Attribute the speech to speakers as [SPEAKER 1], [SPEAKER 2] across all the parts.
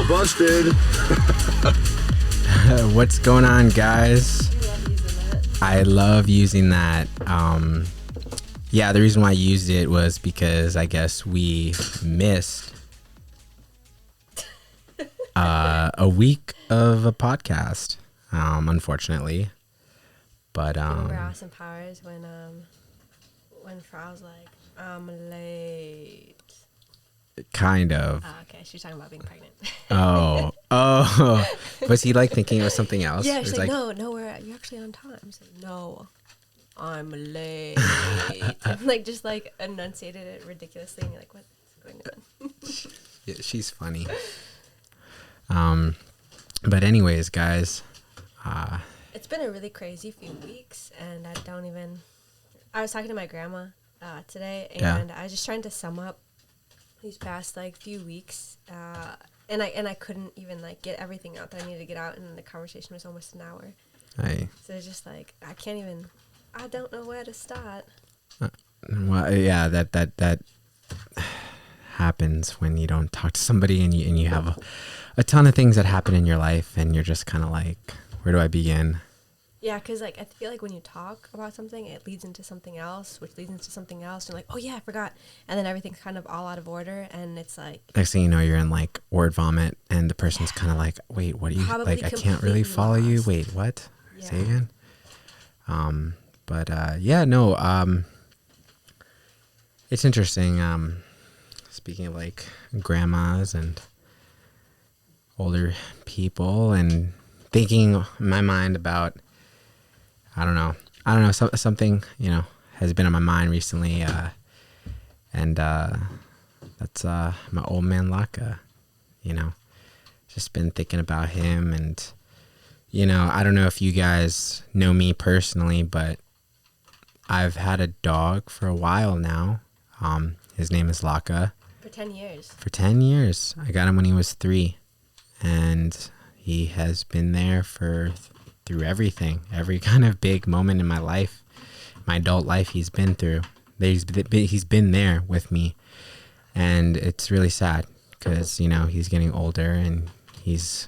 [SPEAKER 1] busted.
[SPEAKER 2] What's going on, guys? I love using that. Yeah, the reason why I used it was because I guess we missed a week of a podcast, unfortunately. But
[SPEAKER 3] remember Austin Powers when Frau's like, I'm late.
[SPEAKER 2] Kind of.
[SPEAKER 3] Okay, she's talking about being pregnant.
[SPEAKER 2] Oh. Was he like thinking it was something else?
[SPEAKER 3] Yeah, she's like, no, you're actually on time. He's like, no, I'm late. And just enunciated it ridiculously, and you're like, what's going on?
[SPEAKER 2] Yeah, she's funny. But anyways, guys,
[SPEAKER 3] it's been a really crazy few weeks, and I was talking to my grandma today, and I was just trying to sum up these past few weeks, and I couldn't even get everything out that I needed to get out, and the conversation was almost an hour. So it's just I don't know where to start.
[SPEAKER 2] Well, yeah, that happens when you don't talk to somebody and you have a ton of things that happen in your life, and you're just kind of like, where do I begin?
[SPEAKER 3] Yeah, because I feel like when you talk about something, it leads into something else, which leads into something else. You're like, oh yeah, I forgot, and then everything's kind of all out of order, and it's like
[SPEAKER 2] next thing you know, you're in word vomit, and the person's kind of like, wait, what are you I can't really follow you. Wait, what? Yeah. Say again. It's interesting. Speaking of grandmas and older people, and thinking in my mind about, I don't know, something, has been on my mind recently. And that's my old man Laka, just been thinking about him. And, I don't know if you guys know me personally, but I've had a dog for a while now. His name is Laka.
[SPEAKER 3] For 10 years.
[SPEAKER 2] For 10 years. I got him when he was 3. And he has been there through everything, every kind of big moment in my life, my adult life. He's been through. He's been there with me, and it's really sad because he's getting older and he's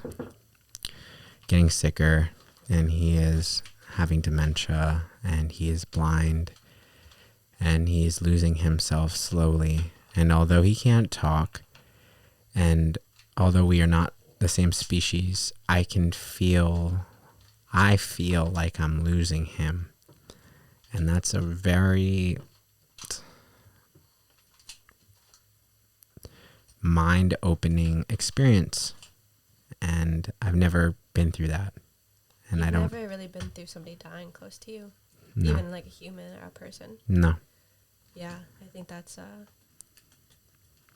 [SPEAKER 2] getting sicker, and he is having dementia, and he is blind, and he is losing himself slowly. And although he can't talk, and although we are not the same species, I feel like I'm losing him. And that's a very mind-opening experience. And I've never been through that. And
[SPEAKER 3] You've never really been through somebody dying close to you?
[SPEAKER 2] No.
[SPEAKER 3] Even a human or a person?
[SPEAKER 2] No.
[SPEAKER 3] Yeah, I think that's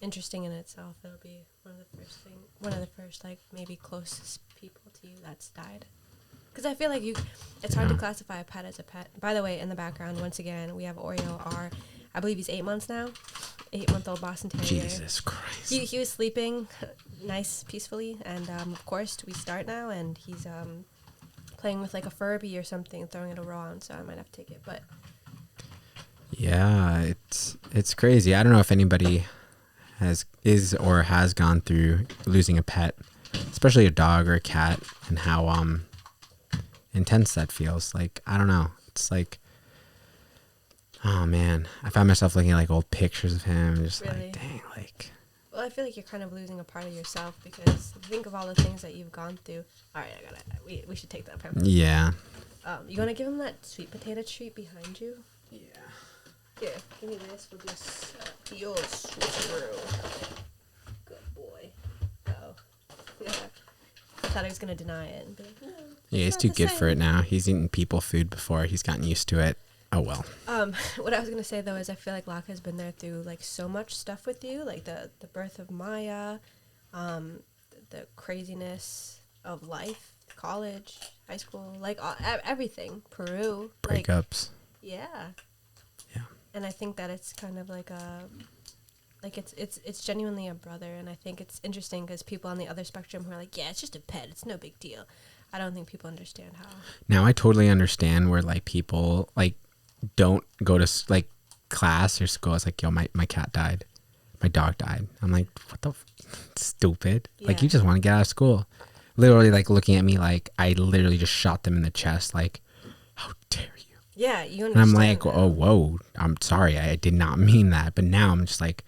[SPEAKER 3] interesting in itself. It'll be one of the first maybe closest people to you that's died. Because I feel like it's hard to classify a pet as a pet. By the way, in the background, once again, we have Oreo, I believe he's 8 months now, 8-month-old Boston Terrier.
[SPEAKER 2] Jesus Christ.
[SPEAKER 3] He was sleeping nice, peacefully, and of course we start now, and he's playing with a Furby or something, throwing it around, so I might have to take it, but...
[SPEAKER 2] Yeah, it's crazy. I don't know if anybody has gone through losing a pet, especially a dog or a cat, and how intense that feels. I don't know. It's oh man, I found myself looking at old pictures of him, and just
[SPEAKER 3] really?
[SPEAKER 2] Dang,
[SPEAKER 3] Well, I feel like you're kind of losing a part of yourself, because think of all the things that you've gone through. All right, we should take that part.
[SPEAKER 2] Yeah.
[SPEAKER 3] You want to give him that sweet potato treat behind you?
[SPEAKER 2] Yeah.
[SPEAKER 3] Here, give me this. We'll just you'll switch through. Good boy. Oh. Yeah. I thought I was gonna deny it. And be like, no,
[SPEAKER 2] Yeah, he's too good for it now. He's eaten people food before. He's gotten used to it. Oh well.
[SPEAKER 3] What I was gonna say though is I feel like Laka's been there through so much stuff with you, the birth of Maya, the craziness of life, college, high school, everything, Peru,
[SPEAKER 2] Breakups.
[SPEAKER 3] Yeah.
[SPEAKER 2] Yeah.
[SPEAKER 3] And I think that it's kind of it's genuinely a brother, and I think it's interesting because people on the other spectrum who are like, yeah, it's just a pet, it's no big deal. I don't think people understand how.
[SPEAKER 2] Now I totally understand where people don't go to class or school. It's yo, my cat died, my dog died. I'm like, what the stupid. Like,
[SPEAKER 3] Yeah.
[SPEAKER 2] you just want to get out of school. Literally, like, looking at me like I literally just shot them in the chest. Like, how dare you?
[SPEAKER 3] Yeah, you
[SPEAKER 2] And I'm
[SPEAKER 3] understand.
[SPEAKER 2] like, oh, whoa, I'm sorry. I did not mean that. But now I'm just like,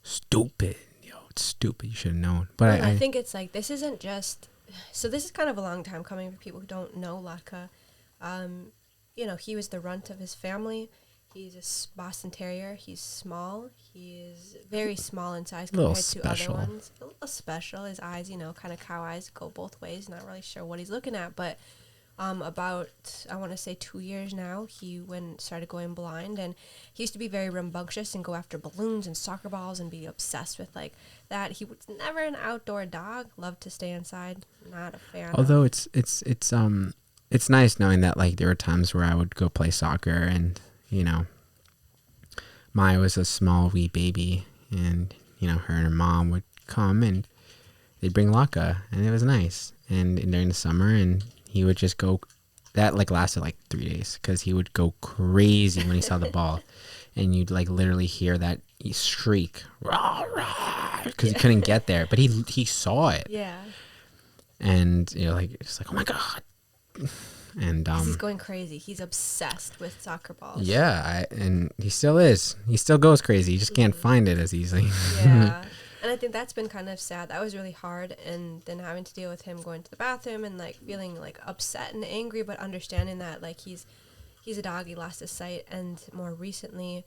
[SPEAKER 2] stupid. Yo, it's stupid. You should have known. But
[SPEAKER 3] I think it's like, this isn't just, so this is kind of a long time coming for people who don't know Latka. You know, he was the runt of his family. He's a Boston Terrier. He's small. He is very small in size compared to other ones. A little special. His eyes, you know, kind of cow eyes, go both ways. Not really sure what he's looking at, but about, I want to say 2 years now, he started going blind, and he used to be very rambunctious and go after balloons and soccer balls and be obsessed with like that. He was never an outdoor dog. Loved to stay inside. Not a fan.
[SPEAKER 2] Although it's nice knowing that like there were times where I would go play soccer and, you know, Maya was a small wee baby, and, you know, her and her mom would come and they'd bring Laka, and it was nice. And during the summer, and he would just go, that like lasted like 3 days, because he would go crazy when he saw the ball, and you'd like literally hear that shriek, because he couldn't get there, but he saw it.
[SPEAKER 3] Yeah.
[SPEAKER 2] And you know, like it's like, oh my god. And
[SPEAKER 3] he's going crazy. He's obsessed with soccer balls.
[SPEAKER 2] Yeah, and he still is. He still goes crazy. You just can't find it as easily.
[SPEAKER 3] Yeah. And I think that's been kind of sad. That was really hard. And then having to deal with him going to the bathroom and like feeling like upset and angry, but understanding that like he's a dog, he lost his sight. And more recently,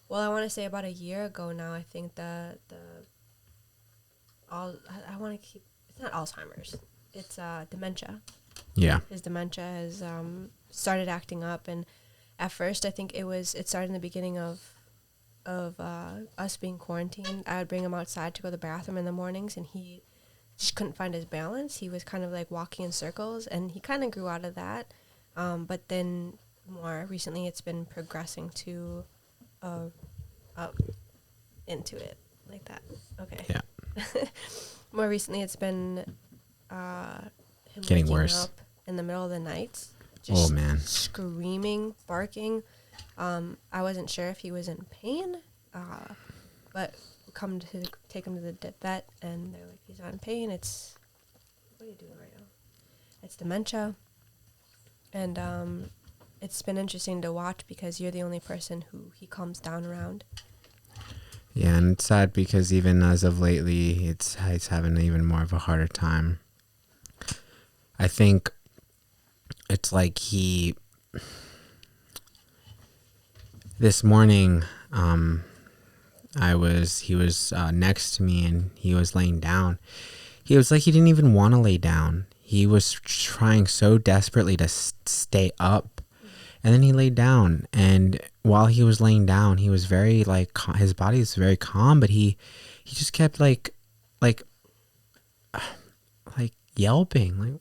[SPEAKER 3] well, I want to say about a year ago now, I think I want to keep, it's not Alzheimer's, it's dementia.
[SPEAKER 2] Yeah.
[SPEAKER 3] His dementia has started acting up, and at first I think it started in the beginning of us being quarantined. I would bring him outside to go to the bathroom in the mornings, and he just couldn't find his balance. He was kind of like walking in circles, and he kind of grew out of that. But then more recently, it's been progressing to up into it like that. Okay.
[SPEAKER 2] Yeah.
[SPEAKER 3] More recently, it's been him
[SPEAKER 2] getting
[SPEAKER 3] waking
[SPEAKER 2] worse
[SPEAKER 3] up in the middle of the night.
[SPEAKER 2] Oh man.
[SPEAKER 3] Screaming, barking. I wasn't sure if he was in pain, but come to take him to the vet, and they're like, he's not in pain. It's, what are you doing right now? It's dementia. And it's been interesting to watch because you're the only person who he calms down around.
[SPEAKER 2] Yeah, and it's sad because even as of lately, he's having even more of a harder time. I think it's like this morning, he was next to me, and he was laying down. He was like, he didn't even want to lay down. He was trying so desperately to stay up. And then he laid down, and while he was laying down, he was very like, his body was very calm, but he just kept like yelping,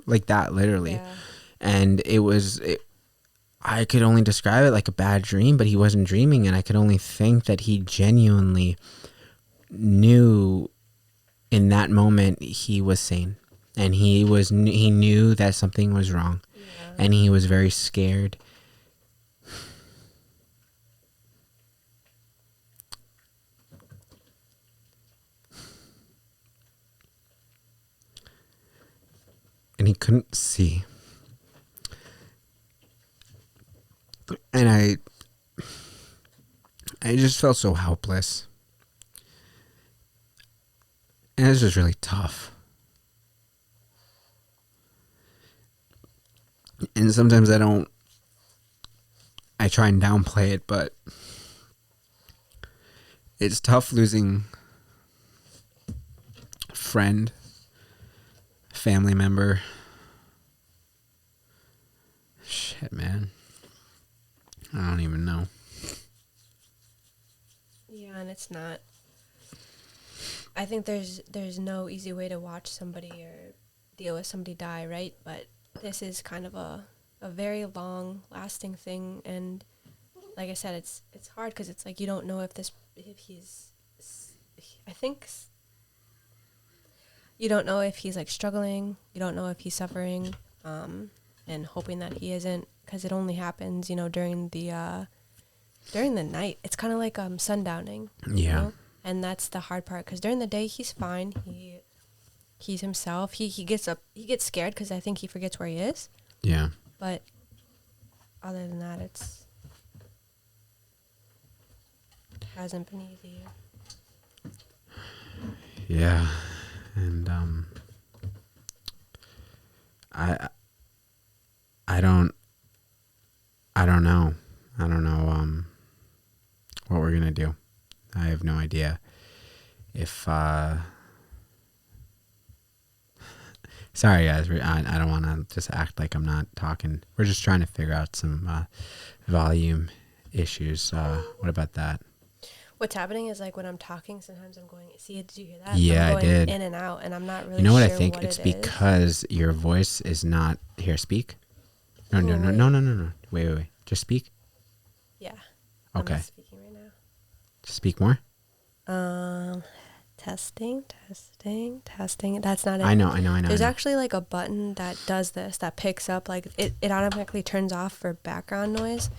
[SPEAKER 2] like that, literally.
[SPEAKER 3] Yeah.
[SPEAKER 2] And I could only describe it like a bad dream, but he wasn't dreaming, and I could only think that he genuinely knew in that moment he was sane. And he knew that something was wrong. Yeah. And he was very scared. And he couldn't see. And I just felt so helpless. And it was just really tough. And sometimes I try and downplay it, but it's tough losing a friend, family member. Shit, man. I don't even know.
[SPEAKER 3] Yeah, and it's not. I think there's no easy way to watch somebody or deal with somebody die, right? But this is kind of a very long lasting thing, and like I said, it's hard because it's like you don't know if he's I think you don't know if he's like struggling, you don't know if he's suffering, and hoping that he isn't, because it only happens, you know, during the night. It's kind of like sundowning.
[SPEAKER 2] Yeah.
[SPEAKER 3] You know? And that's the hard part, because during the day he's fine. He's himself. He gets scared because I think he forgets where he is.
[SPEAKER 2] Yeah.
[SPEAKER 3] But other than that, hasn't been easy.
[SPEAKER 2] Yeah. And I don't know. I don't know what we're gonna do. I have no idea if sorry guys, I don't want to just act like I'm not talking. We're just trying to figure out some volume issues. What about that?
[SPEAKER 3] What's happening is, like, when I'm talking, sometimes I'm going, see, did you hear that?
[SPEAKER 2] Yeah,
[SPEAKER 3] I'm going
[SPEAKER 2] I did.
[SPEAKER 3] in and out, and I'm not really
[SPEAKER 2] You know what
[SPEAKER 3] sure
[SPEAKER 2] I think?
[SPEAKER 3] what
[SPEAKER 2] It's
[SPEAKER 3] it
[SPEAKER 2] because your voice is not here. Speak. No. Wait. Just speak.
[SPEAKER 3] Yeah.
[SPEAKER 2] Okay.
[SPEAKER 3] I'm not speaking right now.
[SPEAKER 2] Just speak more.
[SPEAKER 3] Testing. That's not it.
[SPEAKER 2] I know.
[SPEAKER 3] There's actually like a button that does this, that picks up, like it automatically turns off for background noise,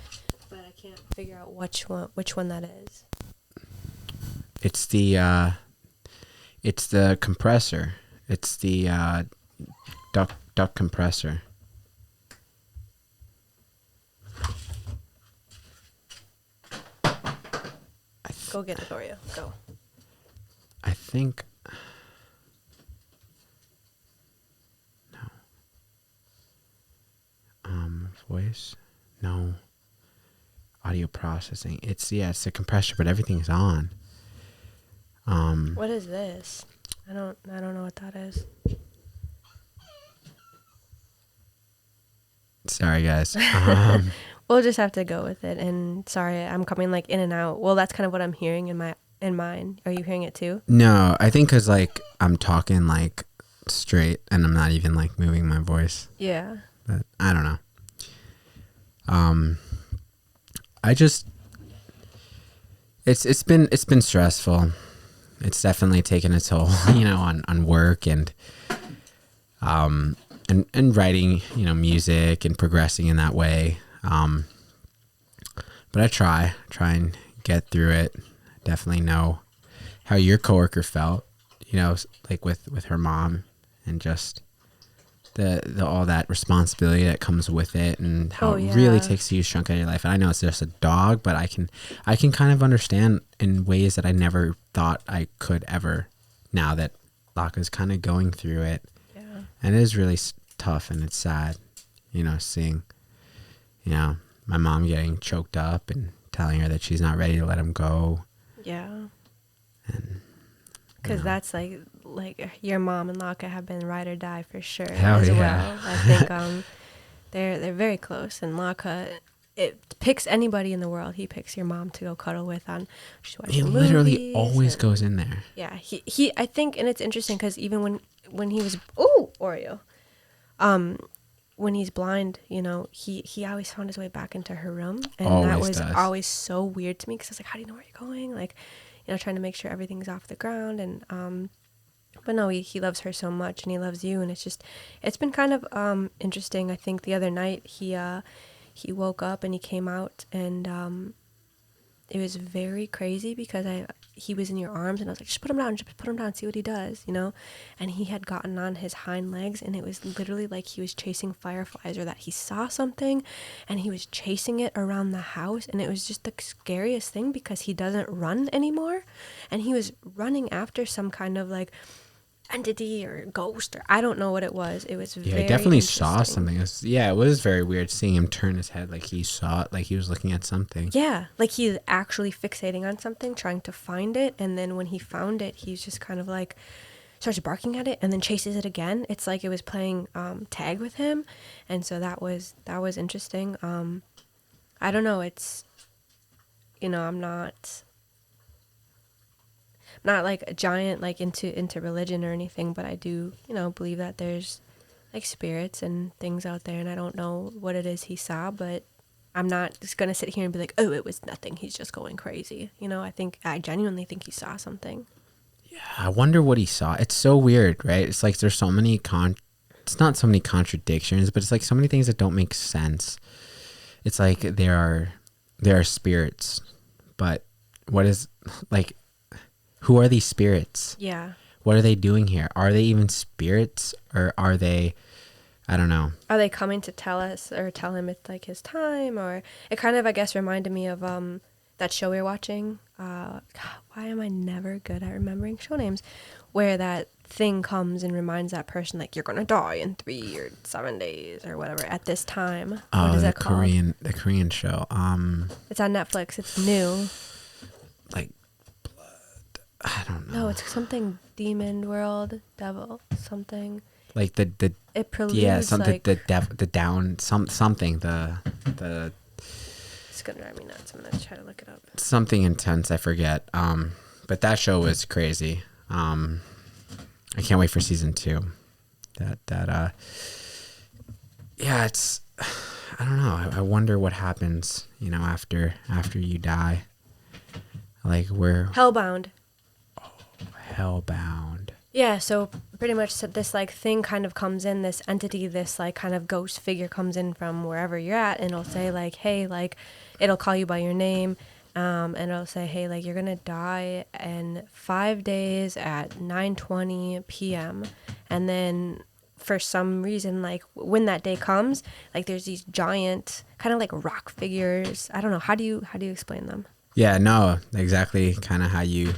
[SPEAKER 3] but I can't figure out which one that is.
[SPEAKER 2] It's the compressor. It's the duct compressor.
[SPEAKER 3] Go get it, Oreo. Go.
[SPEAKER 2] I think. No. Voice. No. Audio processing. It's the compressor, but everything's on.
[SPEAKER 3] What is this? I don't know what that is.
[SPEAKER 2] Sorry, guys.
[SPEAKER 3] We'll just have to go with it. And sorry, I'm coming like in and out. Well, that's kind of what I'm hearing in mine. Are you hearing it too?
[SPEAKER 2] No, I think because like I'm talking like straight and I'm not even like moving my voice.
[SPEAKER 3] Yeah.
[SPEAKER 2] But I don't know. I just it's been stressful. It's definitely taken a toll, on work and writing, music and progressing in that way. But I try and get through it. Definitely know how your coworker felt, like with her mom and just the all that responsibility that comes with it and how it really takes a huge chunk out of your life. And I know it's just a dog, but I can kind of understand in ways that I never thought I could ever, now that Laka's kind of going through it.
[SPEAKER 3] Yeah.
[SPEAKER 2] And it is really tough and it's sad, seeing, my mom getting choked up and telling her that she's not ready to let him go.
[SPEAKER 3] Yeah.
[SPEAKER 2] And
[SPEAKER 3] because that's like your mom and Laka have been ride or die for sure.
[SPEAKER 2] Hell
[SPEAKER 3] as
[SPEAKER 2] yeah.
[SPEAKER 3] well. I think they're very close, and Laka, it picks anybody in the world. He picks your mom to go cuddle with on.
[SPEAKER 2] He literally always goes in there.
[SPEAKER 3] Yeah, he I think, and it's interesting because even when he was Oreo, when he's blind, he always found his way back into her room, and
[SPEAKER 2] Always
[SPEAKER 3] that was
[SPEAKER 2] does.
[SPEAKER 3] always so weird to me because I was like, how do you know where you're going? Like, trying to make sure everything's off the ground, and but no, he loves her so much, and he loves you, and it's been kind of interesting. I think the other night he woke up and he came out, and it was very crazy because he was in your arms, and I was like, just put him down, see what he does, and he had gotten on his hind legs, and it was literally like he was chasing fireflies, or that he saw something and he was chasing it around the house, and it was just the scariest thing because he doesn't run anymore, and he was running after some kind of like entity or ghost, or I don't know what it was. It was very
[SPEAKER 2] I definitely saw something. It was very weird seeing him turn his head like he saw it, like he was looking at something.
[SPEAKER 3] Yeah, like he's actually fixating on something, trying to find it, and then when he found it, he's just kind of like starts barking at it and then chases it again. It's like it was playing tag with him, and so that was interesting. I don't know, it's I'm not like a giant like into religion or anything, but I do believe that there's like spirits and things out there, and I don't know what it is he saw, but I'm not just gonna sit here and be like, oh, it was nothing, he's just going crazy. I genuinely think he saw something.
[SPEAKER 2] Yeah, I wonder what he saw. It's so weird, right? It's like there's so many it's not so many contradictions, but it's like so many things that don't make sense. It's like there are spirits, but what is, like, who are these spirits?
[SPEAKER 3] Yeah.
[SPEAKER 2] What are they doing here? Are they even spirits, or are they, I don't know.
[SPEAKER 3] Are they coming to tell us or tell him it's like his time? Or it kind of, I guess, reminded me of that show we were watching. God, why am I never good at remembering show names? Where that thing comes and reminds that person, like, you're going to die in 3 or 7 days or whatever at this time.
[SPEAKER 2] Oh,
[SPEAKER 3] what is
[SPEAKER 2] the
[SPEAKER 3] that called?
[SPEAKER 2] The Korean show.
[SPEAKER 3] It's on Netflix. It's new.
[SPEAKER 2] Like blood. I don't know.
[SPEAKER 3] No, it's something demon world, devil, something.
[SPEAKER 2] Like the
[SPEAKER 3] It preludes,
[SPEAKER 2] yeah, something
[SPEAKER 3] like,
[SPEAKER 2] the down something the
[SPEAKER 3] it's gonna drive me nuts. I'm gonna try to look it up.
[SPEAKER 2] something intense. I forget. But that show was crazy. I can't wait for season 2. Yeah, it's, I don't know. I wonder what happens, you know, after you die. Like, we're
[SPEAKER 3] Hellbound.
[SPEAKER 2] hellbound.
[SPEAKER 3] Yeah, so pretty much this like thing kind of comes in, this entity, this like kind of ghost figure comes in from wherever you're at, and it'll say like, hey, like, it'll call you by your name, and it'll say, hey, like, you're gonna die in 5 days at 9:20 p.m. And then for some reason, like, when that day comes, like, there's these giant kind of like rock figures. I don't know, how do you explain them?
[SPEAKER 2] Yeah, no, exactly kind of how you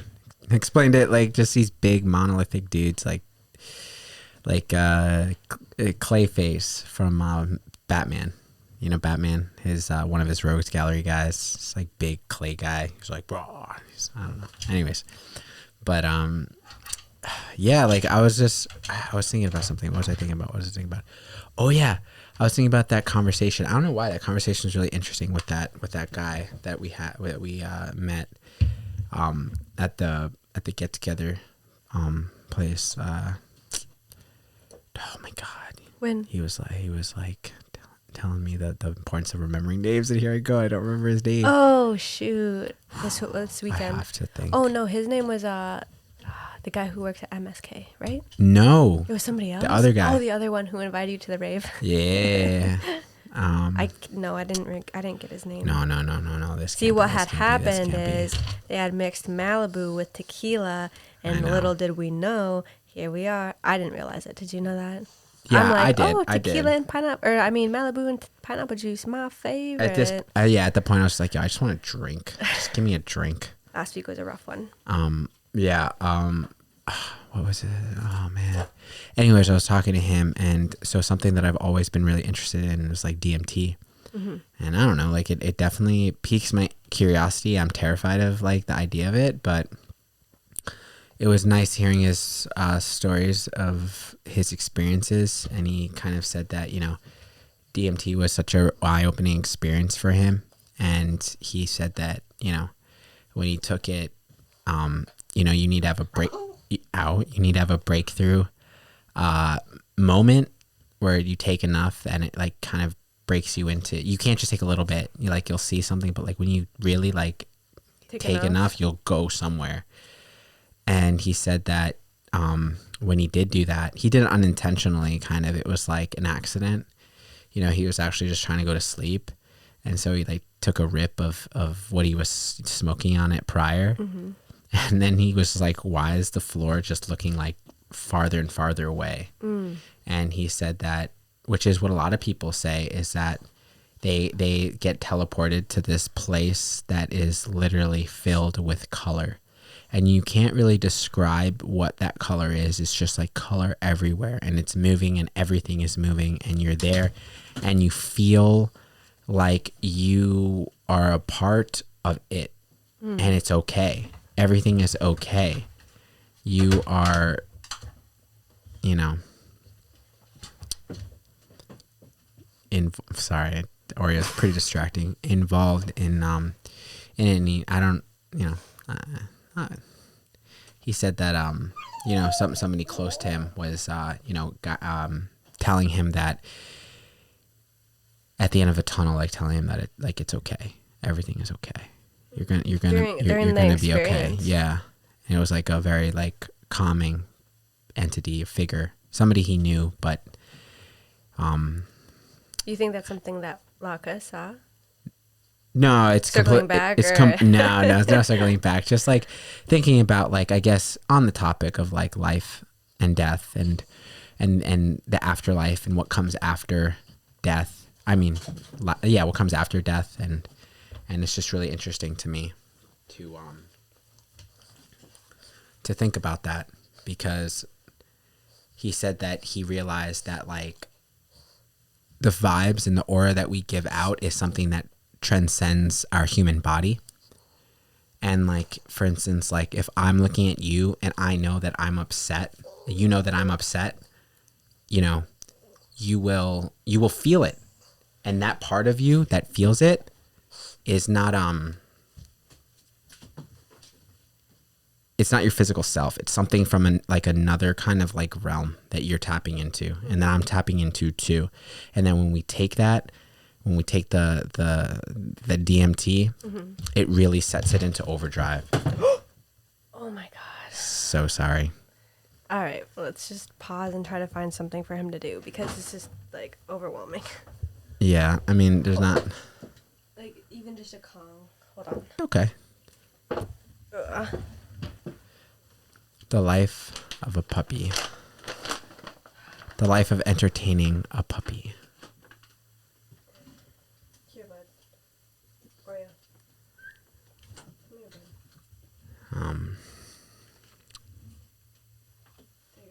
[SPEAKER 2] explained it, like just these big monolithic dudes, like Clayface from Batman. You know, Batman, his one of his rogues gallery guys. It's like big clay guy. He's like, bro, I don't know. Anyways, but yeah, like I was thinking about something. What was I thinking about? Oh yeah, I was thinking about that conversation. I don't know why that conversation was really interesting with that guy that we met at the get together place. Oh my god,
[SPEAKER 3] When?
[SPEAKER 2] he was like telling me the importance of remembering names, and here I go, I don't remember his name.
[SPEAKER 3] Oh shoot, this weekend.
[SPEAKER 2] I have to think.
[SPEAKER 3] Oh no, his name was the guy who works at MSK, right?
[SPEAKER 2] No,
[SPEAKER 3] It was somebody else.
[SPEAKER 2] the other guy.
[SPEAKER 3] Oh, the other one who invited you to the rave.
[SPEAKER 2] Yeah.
[SPEAKER 3] I didn't get his name.
[SPEAKER 2] No. This
[SPEAKER 3] See,
[SPEAKER 2] can't
[SPEAKER 3] what
[SPEAKER 2] be,
[SPEAKER 3] had
[SPEAKER 2] this can't be, this
[SPEAKER 3] happened
[SPEAKER 2] can't be.
[SPEAKER 3] is they had mixed Malibu with tequila,
[SPEAKER 2] I
[SPEAKER 3] and
[SPEAKER 2] know.
[SPEAKER 3] little did we know, here we are. I didn't realize it. Did you know that?
[SPEAKER 2] Yeah,
[SPEAKER 3] I'm like,
[SPEAKER 2] I did.
[SPEAKER 3] oh,
[SPEAKER 2] I
[SPEAKER 3] tequila
[SPEAKER 2] did.
[SPEAKER 3] and pineapple, or I mean Malibu and pineapple juice, my favorite.
[SPEAKER 2] At this, at the point, I was like, yeah, I just want a drink. Just give me a drink.
[SPEAKER 3] Last week was a rough one.
[SPEAKER 2] Yeah. What was it? Oh man. Anyways, I was talking to him, and so something that I've always been really interested in was like DMT.
[SPEAKER 3] Mm-hmm.
[SPEAKER 2] And I don't know, like it definitely piques my curiosity. I'm terrified of like the idea of it, but it was nice hearing his stories of his experiences. And he kind of said that, you know, DMT was such a eye-opening experience for him. And he said that, you know, when he took it, you know, you need to have a breakthrough moment where you take enough and it like kind of breaks you into, you can't just take a little bit. You'll see something, but like when you really like take enough, you'll go somewhere. And he said that when he did do that, he did it unintentionally, kind of. It was like an accident. You know, he was actually just trying to go to sleep. And so he like took a rip of what he was smoking on it prior. Mm-hmm. And then he was like, why is the floor just looking like farther and farther away? Mm. And he said that, which is what a lot of people say, is that they get teleported to this place that is literally filled with color. And you can't really describe what that color is. It's just like color everywhere, and it's moving, and everything is moving, and you're there, and you feel like you are a part of it, and it's okay. Everything is okay. You are, you know, sorry, Oreo's pretty distracting. Involved in any, I don't, you know. He said that you know, somebody close to him was you know, telling him that at the end of a tunnel, like telling him that it's okay, everything is okay, you're gonna be okay. Yeah. And it was like a very like calming entity, figure, somebody he knew, but
[SPEAKER 3] You think that's something that Laka saw?
[SPEAKER 2] No, it's
[SPEAKER 3] circling back.
[SPEAKER 2] No, it's not circling back. Just like thinking about, like, I guess on the topic of like life and death and the afterlife and what comes after death. I mean, what comes after death, and it's just really interesting to me to think about that, because he said that he realized that like the vibes and the aura that we give out is something that transcends our human body. And like, for instance, like if I'm looking at you and I know that I'm upset, you know that I'm upset, you know, you will feel it. And that part of you that feels it is not it's not your physical self. It's something from another kind of like realm that you're tapping into, and that I'm tapping into too. And then when we take the DMT, mm-hmm. it really sets it into overdrive.
[SPEAKER 3] Oh my God.
[SPEAKER 2] So sorry.
[SPEAKER 3] All right, well, let's just pause and try to find something for him to do, because it's just like overwhelming.
[SPEAKER 2] Yeah, I mean, there's not
[SPEAKER 3] like even just a Kong. Hold on.
[SPEAKER 2] Okay. The life of a puppy. The life of entertaining a puppy.
[SPEAKER 3] Here, bud. Oreo. Come here, bud. There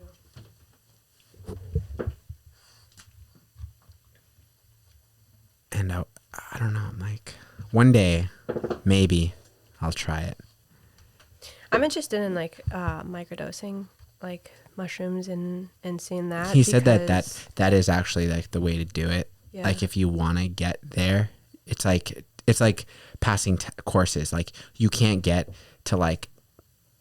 [SPEAKER 3] you go.
[SPEAKER 2] And I don't know, I'm like, one day, maybe I'll try it.
[SPEAKER 3] I'm interested in like microdosing, like mushrooms, and seeing that.
[SPEAKER 2] He said that is actually like the way to do it.
[SPEAKER 3] Yeah.
[SPEAKER 2] Like if you want to get there, it's like passing courses. Like you can't get to like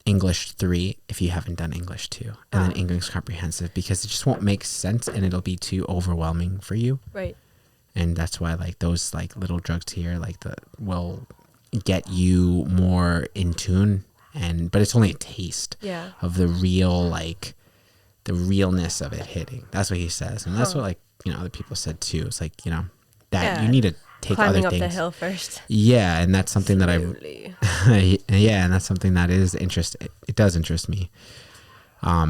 [SPEAKER 2] English 3 if you haven't done English 2 and then English comprehensive, because it just won't make sense and it'll be too overwhelming for you.
[SPEAKER 3] Right.
[SPEAKER 2] And that's why like those like little drugs here will get you more in tune. But it's only a taste of the real, like the realness of it hitting. That's what he says. And that's what like, you know, other people said too. It's like, you know, that you need to take
[SPEAKER 3] climbing
[SPEAKER 2] other things.
[SPEAKER 3] Climbing up the hill first.
[SPEAKER 2] Yeah. And that's something
[SPEAKER 3] Slowly.
[SPEAKER 2] yeah. And that's something that is interesting. It does interest me.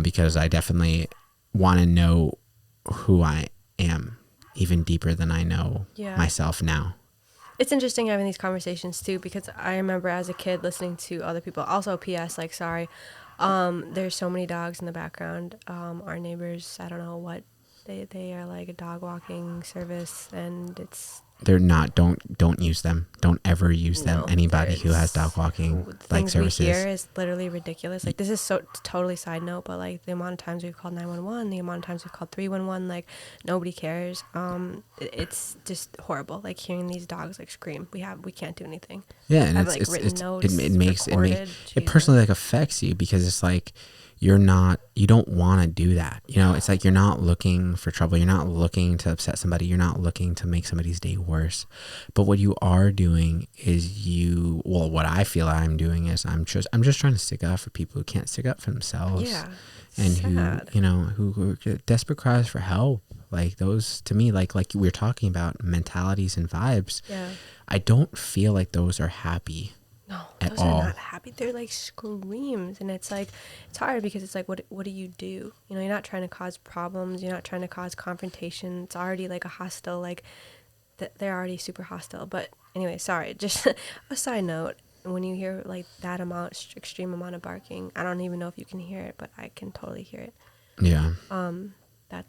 [SPEAKER 2] Because I definitely want to know who I am even deeper than I know myself now.
[SPEAKER 3] It's interesting having these conversations too, because I remember as a kid listening to other people. Also, P.S. like, sorry, there's so many dogs in the background. Our neighbors, I don't know what they are, like a dog walking service, and it's.
[SPEAKER 2] They're not. Don't use them. Don't ever use them. Anybody who has dog walking like services.
[SPEAKER 3] We hear is literally ridiculous. Like, this is so totally side note, but like the amount of times we've called 911, the amount of times we've called 311, like nobody cares. It's just horrible. Like hearing these dogs like scream. We can't do anything.
[SPEAKER 2] Yeah, and
[SPEAKER 3] I've like written notes.
[SPEAKER 2] It personally like affects you, because it's like you don't want to do that. You know, it's like you're not looking for trouble. You're not looking to upset somebody. You're not looking to make somebody's day worse. But what you are doing is what I feel I'm doing is I'm just trying to stick up for people who can't stick up for themselves.
[SPEAKER 3] Yeah.
[SPEAKER 2] And
[SPEAKER 3] sad.
[SPEAKER 2] who get desperate cries for help. Like those, to me, like we were talking about mentalities and vibes.
[SPEAKER 3] Yeah.
[SPEAKER 2] I don't feel like those are happy.
[SPEAKER 3] No, those are not happy. They're like screams, and it's like it's hard because it's like what do you do? You know, you're not trying to cause problems. You're not trying to cause confrontation. It's already like a hostile, like they're already super hostile. But anyway, sorry. Just a side note: when you hear like that extreme amount of barking, I don't even know if you can hear it, but I can totally hear it.
[SPEAKER 2] Yeah.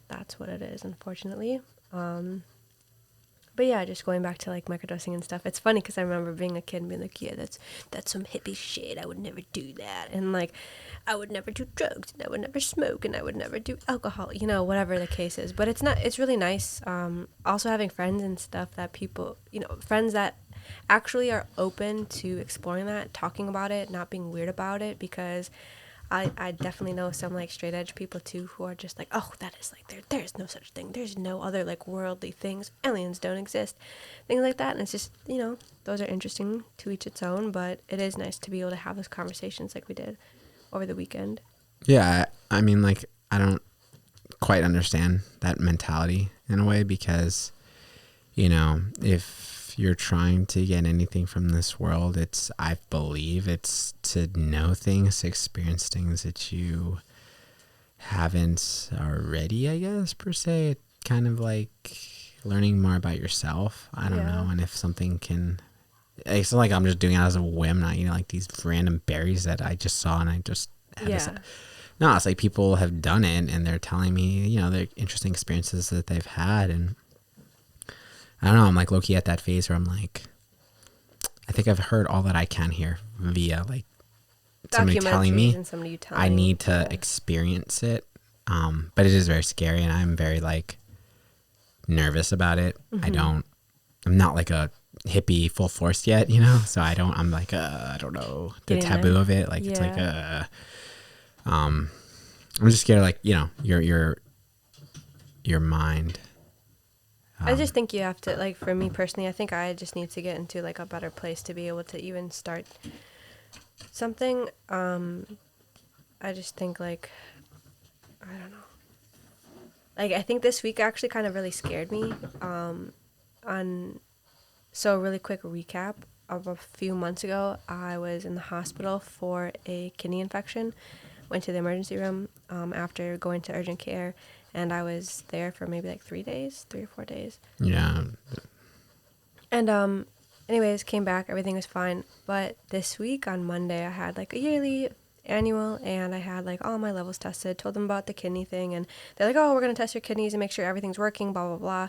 [SPEAKER 3] That's what it is, unfortunately. But yeah, just going back to like microdosing and stuff. It's funny because I remember being a kid and being like, yeah, that's some hippie shit. I would never do that. And like, I would never do drugs, and I would never smoke, and I would never do alcohol, you know, whatever the case is. But it's really nice. Also having friends and stuff that people, you know, friends that actually are open to exploring that, talking about it, not being weird about it, because I definitely know some like straight edge people too who are just like, oh, that is like there's no such thing. There's no other like worldly things. Aliens don't exist. Things like that. And it's just, you know, those are interesting to each its own, but it is nice to be able to have those conversations like we did over the weekend.
[SPEAKER 2] Yeah, I mean, like, I don't quite understand that mentality in a way, because, you know, if you're trying to get anything from this world, I believe it's to know things, to experience things that you haven't already, I guess, per se. Kind of like learning more about yourself. I don't know. And if something can, it's not like I'm just doing it as a whim, not eating like these random berries that I just saw and I just had this. No, it's like people have done it and they're telling me, you know, their interesting experiences that they've had. And I don't know, I'm like low-key at that phase where I'm like, I think I've heard all that I can hear via like somebody telling me. I need to experience it. But it is very scary and I'm very like nervous about it. I'm not like a hippie full force yet, you know? So I'm like, I don't know, the taboo of it. Like, it's like, I'm just scared, like, you know, your mind.
[SPEAKER 3] I just think you have to, like, for me personally, I think I just need to get into like a better place to be able to even start something. I just think like, I don't know. Like, I think this week actually kind of really scared me. So a really quick recap of a few months ago, I was in the hospital for a kidney infection. Went to the emergency room after going to urgent care, and I was there for maybe like 3 or 4 days.
[SPEAKER 2] Yeah.
[SPEAKER 3] And anyways, came back, everything was fine. But this week on Monday, I had like a yearly annual, and I had like all my levels tested, told them about the kidney thing, and they're like, oh, we're going to test your kidneys and make sure everything's working, blah, blah,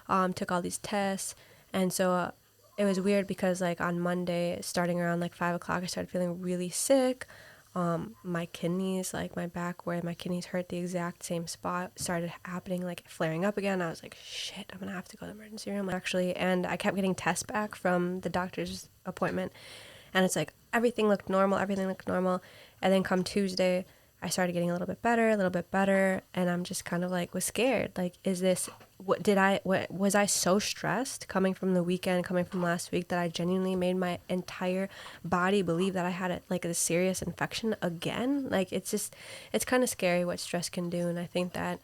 [SPEAKER 3] blah. Took all these tests. And so it was weird because like on Monday, starting around like 5 o'clock, I started feeling really sick. My kidneys, like my back where my kidneys hurt, the exact same spot, started happening, like flaring up again. I was like, shit, I'm gonna have to go to the emergency room actually. And I kept getting tests back from the doctor's appointment, and it's like everything looked normal. And then come Tuesday, I started getting a little bit better, and I'm just kind of like was scared. Like, was I so stressed coming from the weekend, coming from last week, that I genuinely made my entire body believe that I had a serious infection again? Like, it's kind of scary what stress can do, and I think that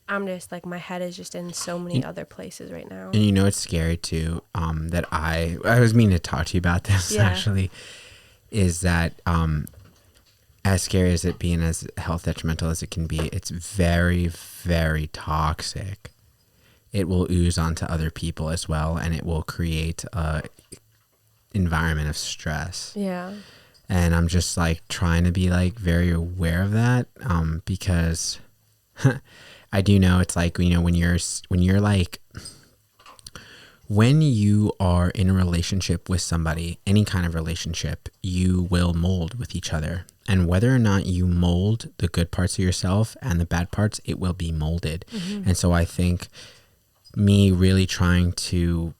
[SPEAKER 3] I'm just like, my head is just in so many other places right now.
[SPEAKER 2] And you know, it's scary too. That I was meaning to talk to you about this actually, is that as scary as it being as health detrimental as it can be, it's very, very toxic. It will ooze onto other people as well, and it will create a environment of stress.
[SPEAKER 3] Yeah.
[SPEAKER 2] And I'm just like trying to be like very aware of that, because I do know it's like, you know, when you are in a relationship with somebody, any kind of relationship, you will mold with each other. And whether or not you mold the good parts of yourself and the bad parts, it will be molded. And so I think me really trying to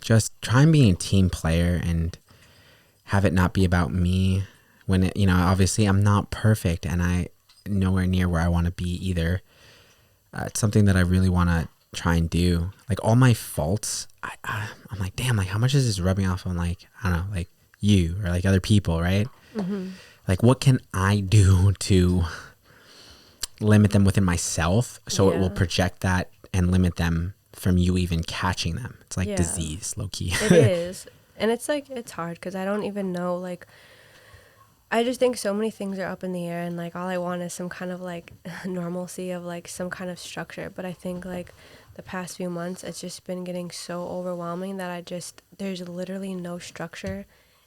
[SPEAKER 2] just try and be a team player and have it not be about me, when it, you know, obviously I'm not perfect and I nowhere near where I want to be either. It's something that I really want to try and do. Like, all my faults, I'm like, damn, like how much is this rubbing off on, like, I don't know, like you or like other people, right? Like, what can I do to limit them within myself so it will project that and limit them from you even catching them? It's like disease, low-key.
[SPEAKER 3] It is. And it's like, it's hard because I don't even know, like, I just think so many things are up in the air, and like all I want is some kind of like normalcy of like some kind of structure. But I think like the past few months, it's just been getting so overwhelming that there's literally no structure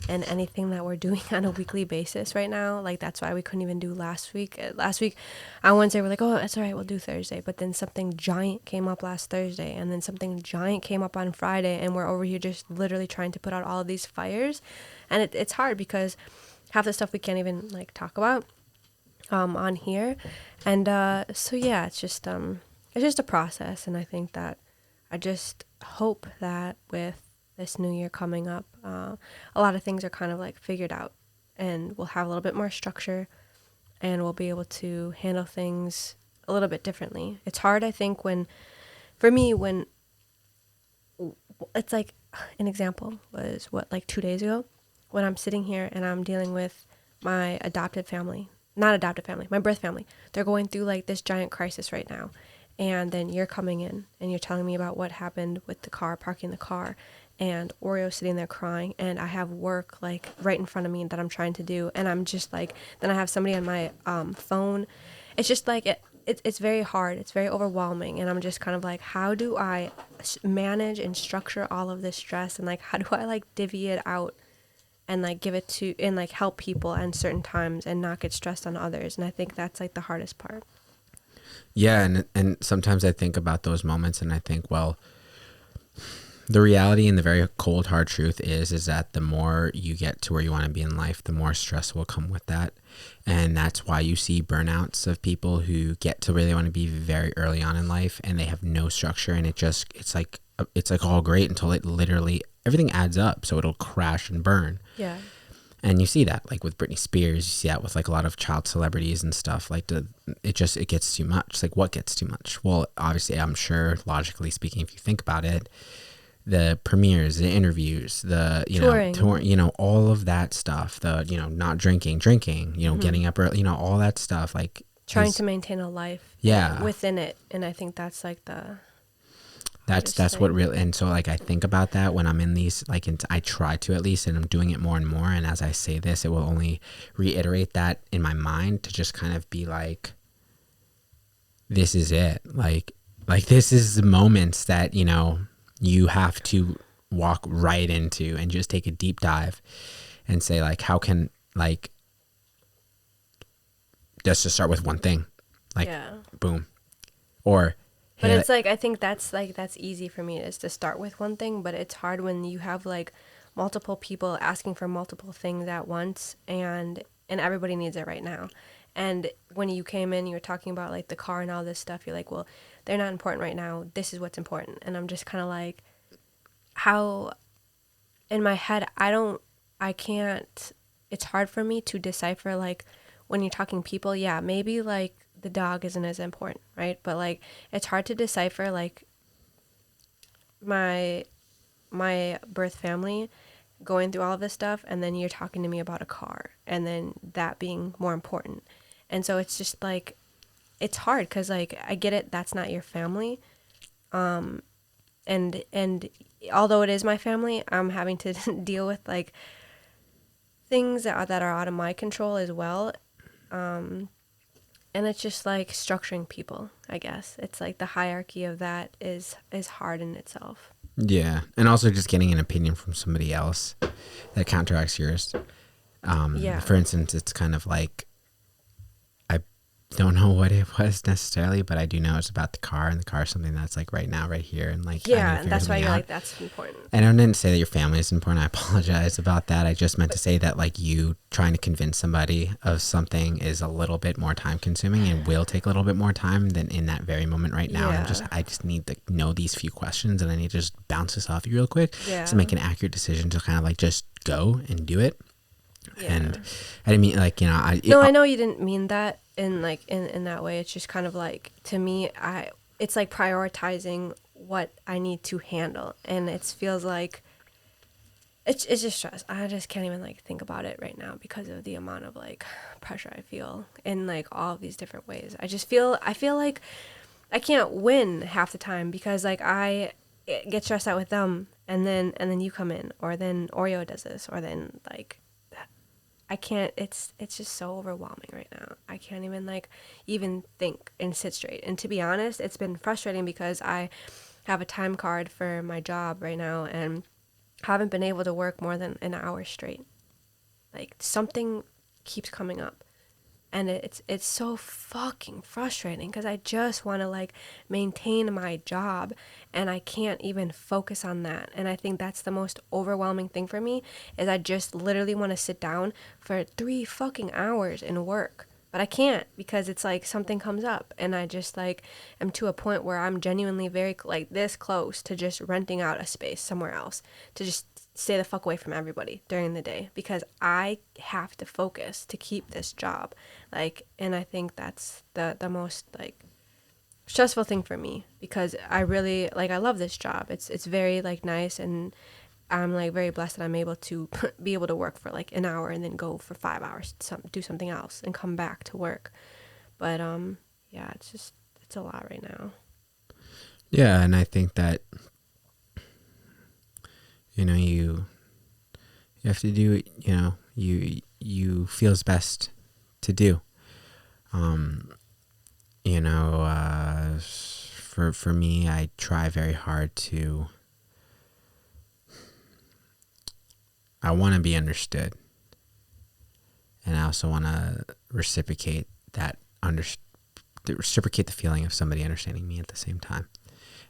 [SPEAKER 3] in anything that we're doing on a weekly basis right now. Like, that's why we couldn't even do last week. Last week on Wednesday, we're like, oh, that's all right, we'll do Thursday. But then something giant came up last Thursday, and then something giant came up on Friday, and we're over here just literally trying to put out all of these fires. And it's hard because half the stuff we can't even like talk about on here. And so yeah, it's just a process. And I think that I just hope that with this new year coming up, a lot of things are kind of like figured out, and we'll have a little bit more structure, and we'll be able to handle things a little bit differently. It's hard, I think, when it's like, an example was like 2 days ago, when I'm sitting here and I'm dealing with my adopted family, not adoptive family, my birth family, they're going through like this giant crisis right now. And then you're coming in and you're telling me about what happened with the car, parking the car, and Oreo sitting there crying, and I have work like right in front of me that I'm trying to do, and I'm just like, then I have somebody on my phone. It's just like it's very hard. It's very overwhelming, and I'm just kind of like, how do I manage and structure all of this stress, and like how do I like divvy it out and like give it to and like help people at certain times and not get stressed on others. And I think that's like the hardest part.
[SPEAKER 2] Yeah, and sometimes I think about those moments and I think, well, the reality and the very cold hard truth is that the more you get to where you want to be in life, the more stress will come with that. And that's why you see burnouts of people who get to where they want to be very early on in life and they have no structure, and it's like all great until it literally everything adds up, so it'll crash and burn.
[SPEAKER 3] Yeah.
[SPEAKER 2] And you see that like with Britney Spears, you see that with like a lot of child celebrities and stuff. Like it gets too much. Like what gets too much? Well, obviously, I'm sure logically speaking, if you think about it, the premieres, the interviews, the all of that stuff, the not drinking, getting up early, all that stuff, like
[SPEAKER 3] trying to maintain a life within it. And I think that's like that's
[SPEAKER 2] what really, and so like I think about that when I'm in these, like, and I try to at least, and I'm doing it more and more, and as I say this, it will only reiterate that in my mind to just kind of be like, this is it, like this is the moments that you have to walk right into and just take a deep dive and say, like, how can, like, let's just start with one thing, like, boom, or
[SPEAKER 3] but it's like, I think that's easy for me, is to start with one thing, but it's hard when you have like multiple people asking for multiple things at once, and everybody needs it right now. And when you came in, you were talking about like the car and all this stuff. You're like, well, they're not important right now. This is what's important. And I'm just kind of like, how in my head, I can't, it's hard for me to decipher, like, when you're talking people, yeah, maybe like the dog isn't as important, right? But like, it's hard to decipher like my birth family going through all of this stuff, and then you're talking to me about a car, and then that being more important. And so it's just like, it's hard because like, I get it, that's not your family, and although it is my family, I'm having to deal with like things that are out of my control as well. And it's just like structuring people, I guess. It's like the hierarchy of that is hard in itself.
[SPEAKER 2] Yeah. And also just getting an opinion from somebody else that counteracts yours. For instance, it's kind of like, I don't know what it was necessarily, but I do know it's about the car, and the car is something that's like right now, right here. And like,
[SPEAKER 3] and that's why you're like, that's important.
[SPEAKER 2] And I didn't say that your family is important. I apologize about that. I just meant to say that like you trying to convince somebody of something is a little bit more time consuming and will take a little bit more time than in that very moment right now. And I just need to know these few questions, and I need to just bounce this off you real quick to make an accurate decision to kind of like just go and do it. And I didn't mean like, I
[SPEAKER 3] know you didn't mean that in like in that way. It's just kind of like, to me, it's like prioritizing what I need to handle, and it feels like it's just stress. I just can't even like think about it right now because of the amount of like pressure I feel in like all of these different ways. I feel like I can't win half the time because like I get stressed out with them, and then you come in, or then Oreo does this, or then like I can't, it's just so overwhelming right now. I can't even like even think and sit straight. And to be honest, it's been frustrating because I have a time card for my job right now and haven't been able to work more than an hour straight. Like something keeps coming up. And it's so fucking frustrating because I just want to like maintain my job, and I can't even focus on that. And I think that's the most overwhelming thing for me, is I just literally want to sit down for 3 fucking hours and work. But I can't because it's like something comes up, and I just like am to a point where I'm genuinely very like this close to just renting out a space somewhere else to just stay the fuck away from everybody during the day, because I have to focus to keep this job. Like, and I think that's the most like stressful thing for me, because I really like, I love this job. It's very like nice, and I'm like very blessed that I'm able to be able to work for like an hour and then go for 5 hours, do something else and come back to work. But yeah, it's a lot right now.
[SPEAKER 2] Yeah, and I think that you have to do what you feels best to do. For me, I try very hard to. I want to be understood, and I also want to reciprocate reciprocate the feeling of somebody understanding me at the same time.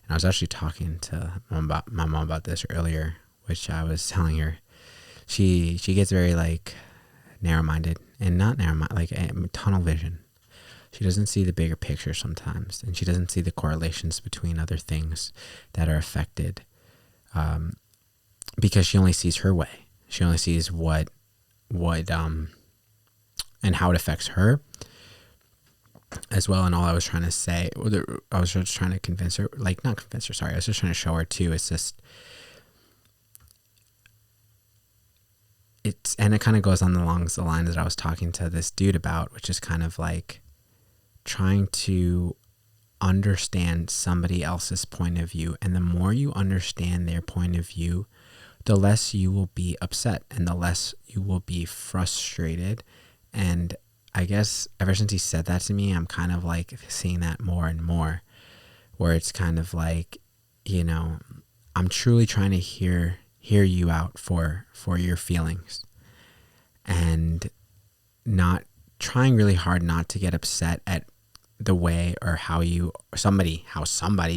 [SPEAKER 2] And I was actually talking to my mom about this earlier, which I was telling her. She gets very like narrow-minded, and not narrow-minded, like tunnel vision. She doesn't see the bigger picture sometimes, and she doesn't see the correlations between other things that are affected, because she only sees her way. She only sees what and how it affects her as well. And all I was trying to say, I was just trying to convince her, like not convince her, sorry, I was just trying to show her too. And it kind of goes along the line that I was talking to this dude about, which is kind of like trying to understand somebody else's point of view. And the more you understand their point of view, the less you will be upset and the less you will be frustrated. And I guess ever since he said that to me, I'm kind of like seeing that more and more, where it's kind of like, I'm truly trying to hear you out for your feelings, and not trying really hard not to get upset at the way or how somebody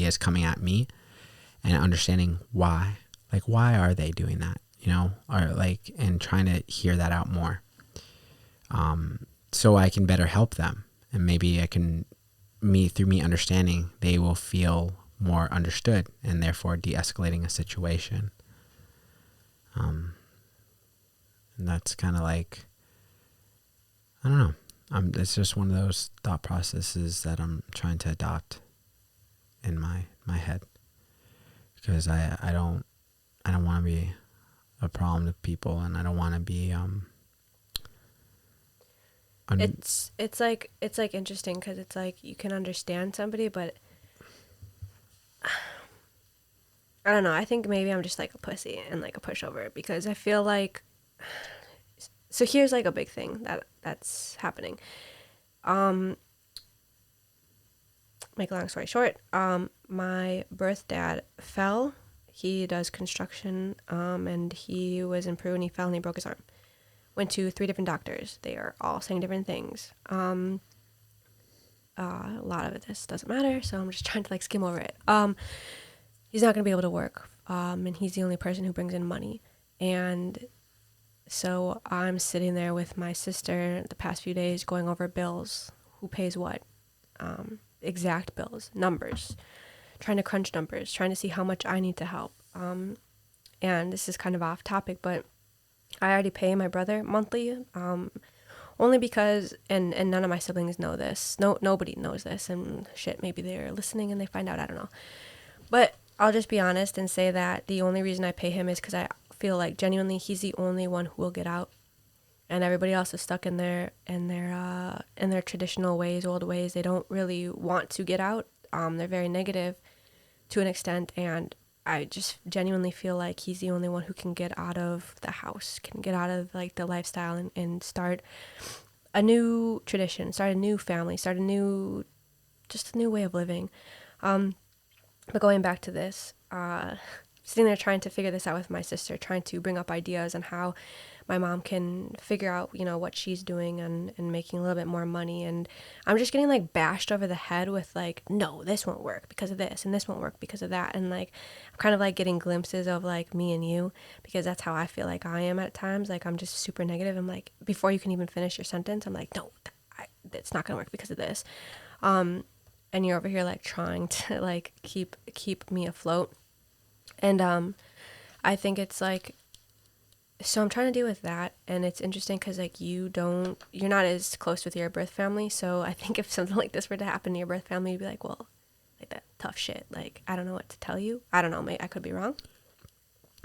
[SPEAKER 2] is coming at me, and understanding why. Like, why are they doing that? Or like, and trying to hear that out more, so I can better help them, and maybe through me understanding, they will feel more understood, and therefore de-escalating a situation. And that's kind of like, I don't know. It's just one of those thought processes that I'm trying to adopt in my head, because I don't want to be a problem to people, and I don't want to be
[SPEAKER 3] it's like interesting, because it's like you can understand somebody, but I don't know. I think maybe I'm just like a pussy and like a pushover, because I feel like, so here's like a big thing that's happening. Make a long story short, my birth dad fell. He does construction, and he was in Peru, and he fell and he broke his arm. Went to 3 different doctors. They are all saying different things. A lot of this doesn't matter, so I'm just trying to like skim over it. He's not going to be able to work, and he's the only person who brings in money. And so I'm sitting there with my sister the past few days going over bills, who pays what, exact bills, numbers, trying to crunch numbers, trying to see how much I need to help. And this is kind of off topic, but I already pay my brother monthly, only because, and none of my siblings know this. Nobody knows this, and shit, maybe they're listening and they find out, I don't know. But I'll just be honest and say that the only reason I pay him is because I feel like genuinely he's the only one who will get out, and everybody else is stuck in their traditional ways, old ways. They don't really want to get out. They're very negative to an extent, and I just genuinely feel like he's the only one who can get out of the house, can get out of like the lifestyle, and start a new tradition, start a new family, start just a new way of living. But going back to this, sitting there trying to figure this out with my sister, trying to bring up ideas on how my mom can figure out, what she's doing and making a little bit more money. And I'm just getting like bashed over the head with like, no, this won't work because of this, and this won't work because of that. And like, I'm kind of like getting glimpses of like me and you, because that's how I feel like I am at times. Like, I'm just super negative. I'm like, before you can even finish your sentence, I'm like, no, it's not going to work because of this. And you're over here like trying to like keep me afloat. And I think it's like, so I'm trying to deal with that, and it's interesting because like you're not as close with your birth family. So I think if something like this were to happen to your birth family, you'd be like, well, like that tough shit, like I don't know what to tell you. I don't know, mate, I could be wrong.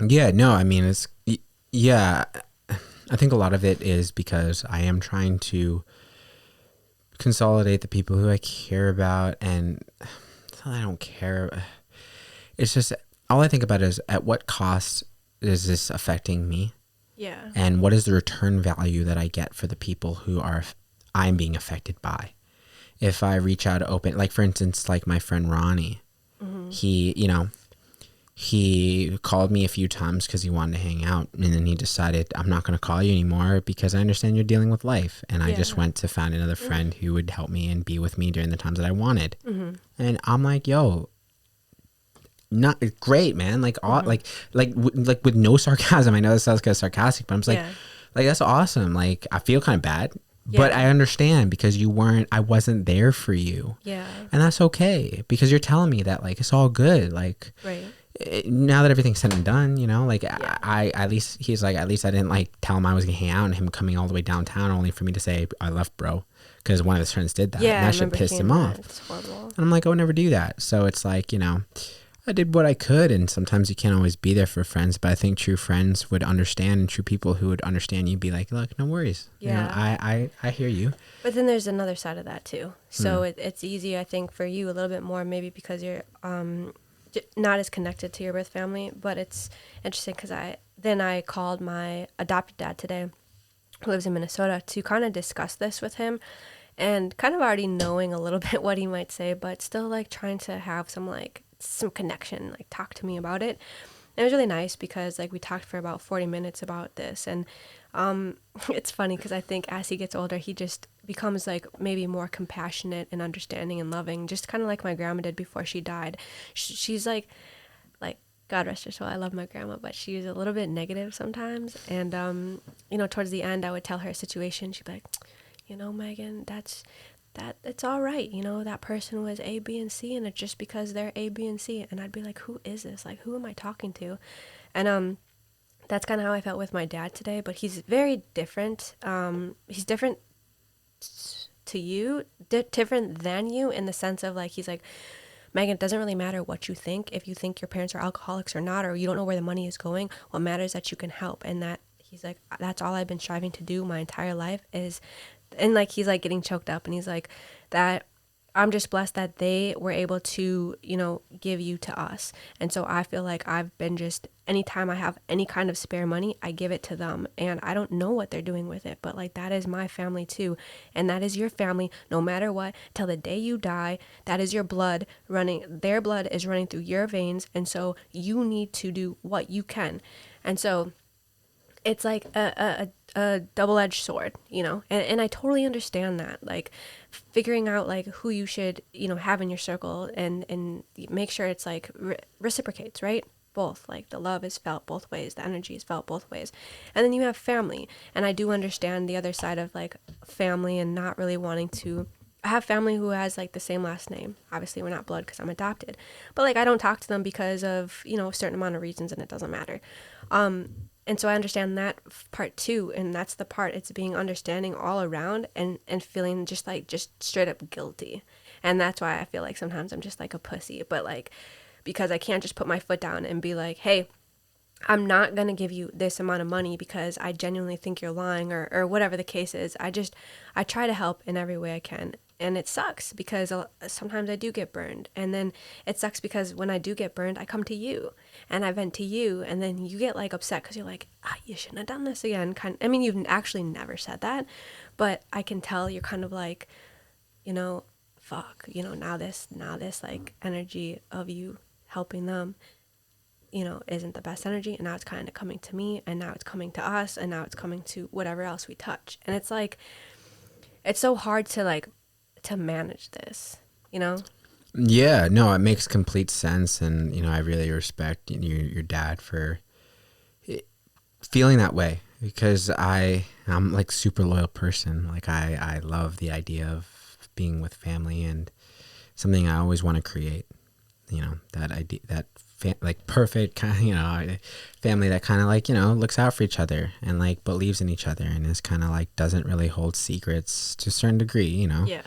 [SPEAKER 2] Yeah, no, I mean, yeah, I think a lot of it is because I am trying to consolidate the people who I care about, and I don't care. It's just, all I think about is at what cost is this affecting me?
[SPEAKER 3] Yeah.
[SPEAKER 2] And what is the return value that I get for the people who I'm being affected by? If I reach out to open, like for instance, like my friend Ronnie, he, he called me a few times because he wanted to hang out, and then he decided, I'm not going to call you anymore because I understand you're dealing with life. And I just went to find another friend who would help me and be with me during the times that I wanted. And I'm like, yo, not great, man. Like, like with no sarcasm. I know this sounds kind of sarcastic, but I'm just like, that's awesome. Like, I feel kind of bad, but I understand because I wasn't there for you.
[SPEAKER 3] Yeah.
[SPEAKER 2] And that's okay because you're telling me that, like, it's all good. Like,
[SPEAKER 3] Right.
[SPEAKER 2] Now that everything's said and done, like I at least he's like, at least I didn't like tell him I was gonna hang out and him coming all the way downtown only for me to say I left, bro, because one of his friends did that.
[SPEAKER 3] Yeah,
[SPEAKER 2] and that shit pissed him off.
[SPEAKER 3] It's horrible.
[SPEAKER 2] And I'm like, I would never do that. So it's like, I did what I could, and sometimes you can't always be there for friends, but I think true friends would understand, and true people who would understand you be like, look, no worries.
[SPEAKER 3] Yeah.
[SPEAKER 2] I hear you.
[SPEAKER 3] But then there's another side of that too. So it's easy, I think, for you a little bit more, maybe because you're not as connected to your birth family. But it's interesting because I called my adopted dad today, who lives in Minnesota, to kind of discuss this with him, and kind of already knowing a little bit what he might say, but still like trying to have some connection, like talk to me about it. And it was really nice because like we talked for about 40 minutes about this, and it's funny because I think as he gets older, he just becomes like maybe more compassionate and understanding and loving, just kind of like my grandma did before she died. She's like God rest her soul, I love my grandma, but she was a little bit negative sometimes. And towards the end, I would tell her a situation. She'd be like, Megan, that it's all right. That person was A, B, and C, and it's just because they're A, B, and C. And I'd be like, who is this? Like, who am I talking to? And that's kind of how I felt with my dad today. But he's very different. He's different to you, different than you, in the sense of like, he's like, Megan, it doesn't really matter what you think. If you think your parents are alcoholics or not, or you don't know where the money is going, what matters is that you can help. And that he's like, that's all I've been striving to do my entire life is, and like, he's like getting choked up, and he's like, that I'm just blessed that they were able to, give you to us. And so I feel like I've been just, anytime I have any kind of spare money, I give it to them. And I don't know what they're doing with it, but like, that is my family too. And that is your family, no matter what, till the day you die. That is your blood running, their blood is running through your veins. And so you need to do what you can. And so it's like a double-edged sword, and I totally understand that, like figuring out like who you should, have in your circle, and make sure it's like reciprocates, right? Both, like the love is felt both ways, the energy is felt both ways. And then you have family, and I do understand the other side of like family and not really wanting to. I have family who has like the same last name. Obviously we're not blood because I'm adopted, but like I don't talk to them because of, a certain amount of reasons, and it doesn't matter. And so I understand that part too, and that's the part, it's being understanding all around, and feeling just straight up guilty. And that's why I feel like sometimes I'm just like a pussy, but like, because I can't just put my foot down and be like, hey, I'm not going to give you this amount of money because I genuinely think you're lying, or whatever the case is. I try to help in every way I can. And it sucks because sometimes I do get burned. And then it sucks because when I do get burned, I come to you and I vent to you. And then you get like upset because you're like, you shouldn't have done this again. I mean, you've actually never said that, but I can tell you're kind of like, fuck, now this like energy of you helping them, isn't the best energy. And now it's kind of coming to me, and now it's coming to us, and now it's coming to whatever else we touch. And it's like, it's so hard to manage this,
[SPEAKER 2] Yeah, no, it makes complete sense. And, I really respect your dad for feeling that way, because I'm like super loyal person. Like I love the idea of being with family, and something I always want to create, that idea, that like perfect kind of, family that kind of like, looks out for each other and like believes in each other, and is kind of like doesn't really hold secrets to a certain degree,
[SPEAKER 3] Yeah.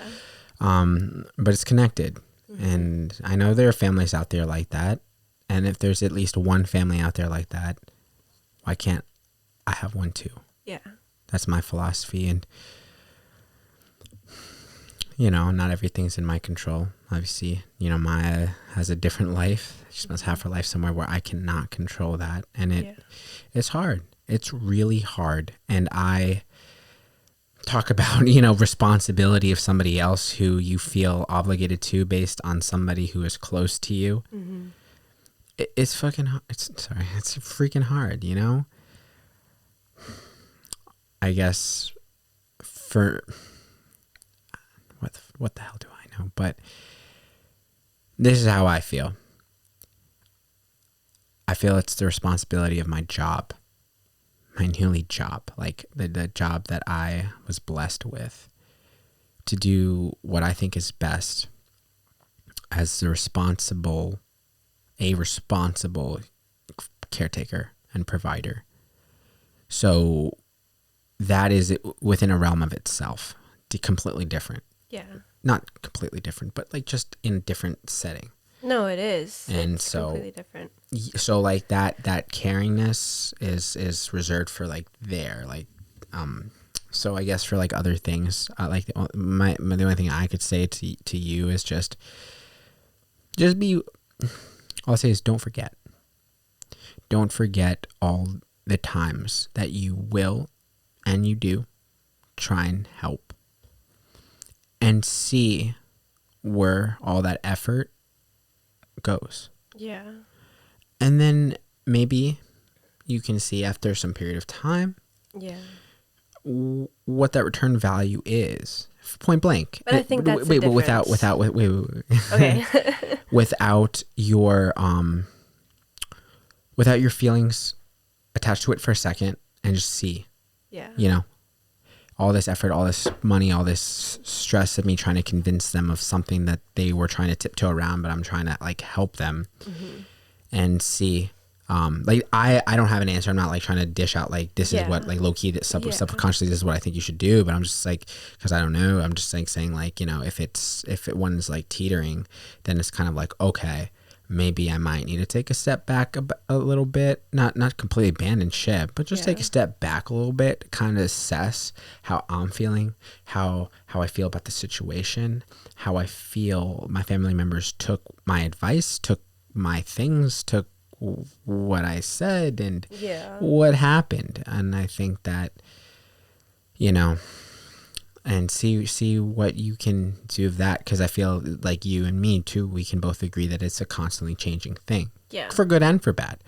[SPEAKER 2] But it's connected. Mm-hmm. And I know there are families out there like that, And if there's at least one family out there like that, why can't I have one too?
[SPEAKER 3] Yeah.
[SPEAKER 2] That's my philosophy. And, you know, not everything's in my control. Obviously, you know, Maya has a different life. She must have her life somewhere where I cannot control that. And it's hard. It's really hard. And I talk about, you know, responsibility of somebody else who you feel obligated to based on somebody who is close to you. Mm-hmm. It's fucking hard. It's freaking hard, you know? I guess for what the hell do I know? But this is how I feel. I feel it's the responsibility of my job, my newly job, like the job that I was blessed with, to do what I think is best as a responsible caretaker and provider. So that is within a realm of itself, completely different.
[SPEAKER 3] Yeah.
[SPEAKER 2] Not completely different, but like just in a different setting.
[SPEAKER 3] No, it is.
[SPEAKER 2] And
[SPEAKER 3] it's
[SPEAKER 2] so
[SPEAKER 3] completely different.
[SPEAKER 2] So like that caringness is reserved for like there, like so I guess for like other things, like the only thing I could say to you is just be, all I'll say is don't forget all the times that you will and you do try and help, and see where all that effort goes.
[SPEAKER 3] Yeah.
[SPEAKER 2] And then maybe you can see after some period of time,
[SPEAKER 3] yeah,
[SPEAKER 2] what that return value is, point blank.
[SPEAKER 3] But I think that's
[SPEAKER 2] wait,
[SPEAKER 3] the
[SPEAKER 2] but without
[SPEAKER 3] okay,
[SPEAKER 2] without your feelings attached to it for a second, and just see,
[SPEAKER 3] yeah,
[SPEAKER 2] you know, all this effort, all this money, all this stress of me trying to convince them of something that they were trying to tiptoe around, but I'm trying to like help them. Mm-hmm. And see, like I don't have an answer. I'm not like trying to dish out like this is what like low key that subconsciously this is what I think you should do. But I'm just like, because I don't know. I'm just like saying like, you know, if one's like teetering, then it's kind of like, okay, maybe I might need to take a step back a little bit, not completely abandon ship, but just take a step back a little bit, kind of assess how I'm feeling, how I feel about the situation, how I feel my family members took my advice, took my things, took what I said, and what happened. And I think that, you know, and see what you can do of that, because I feel like you and me too, we can both agree that it's a constantly changing thing, for good and for bad.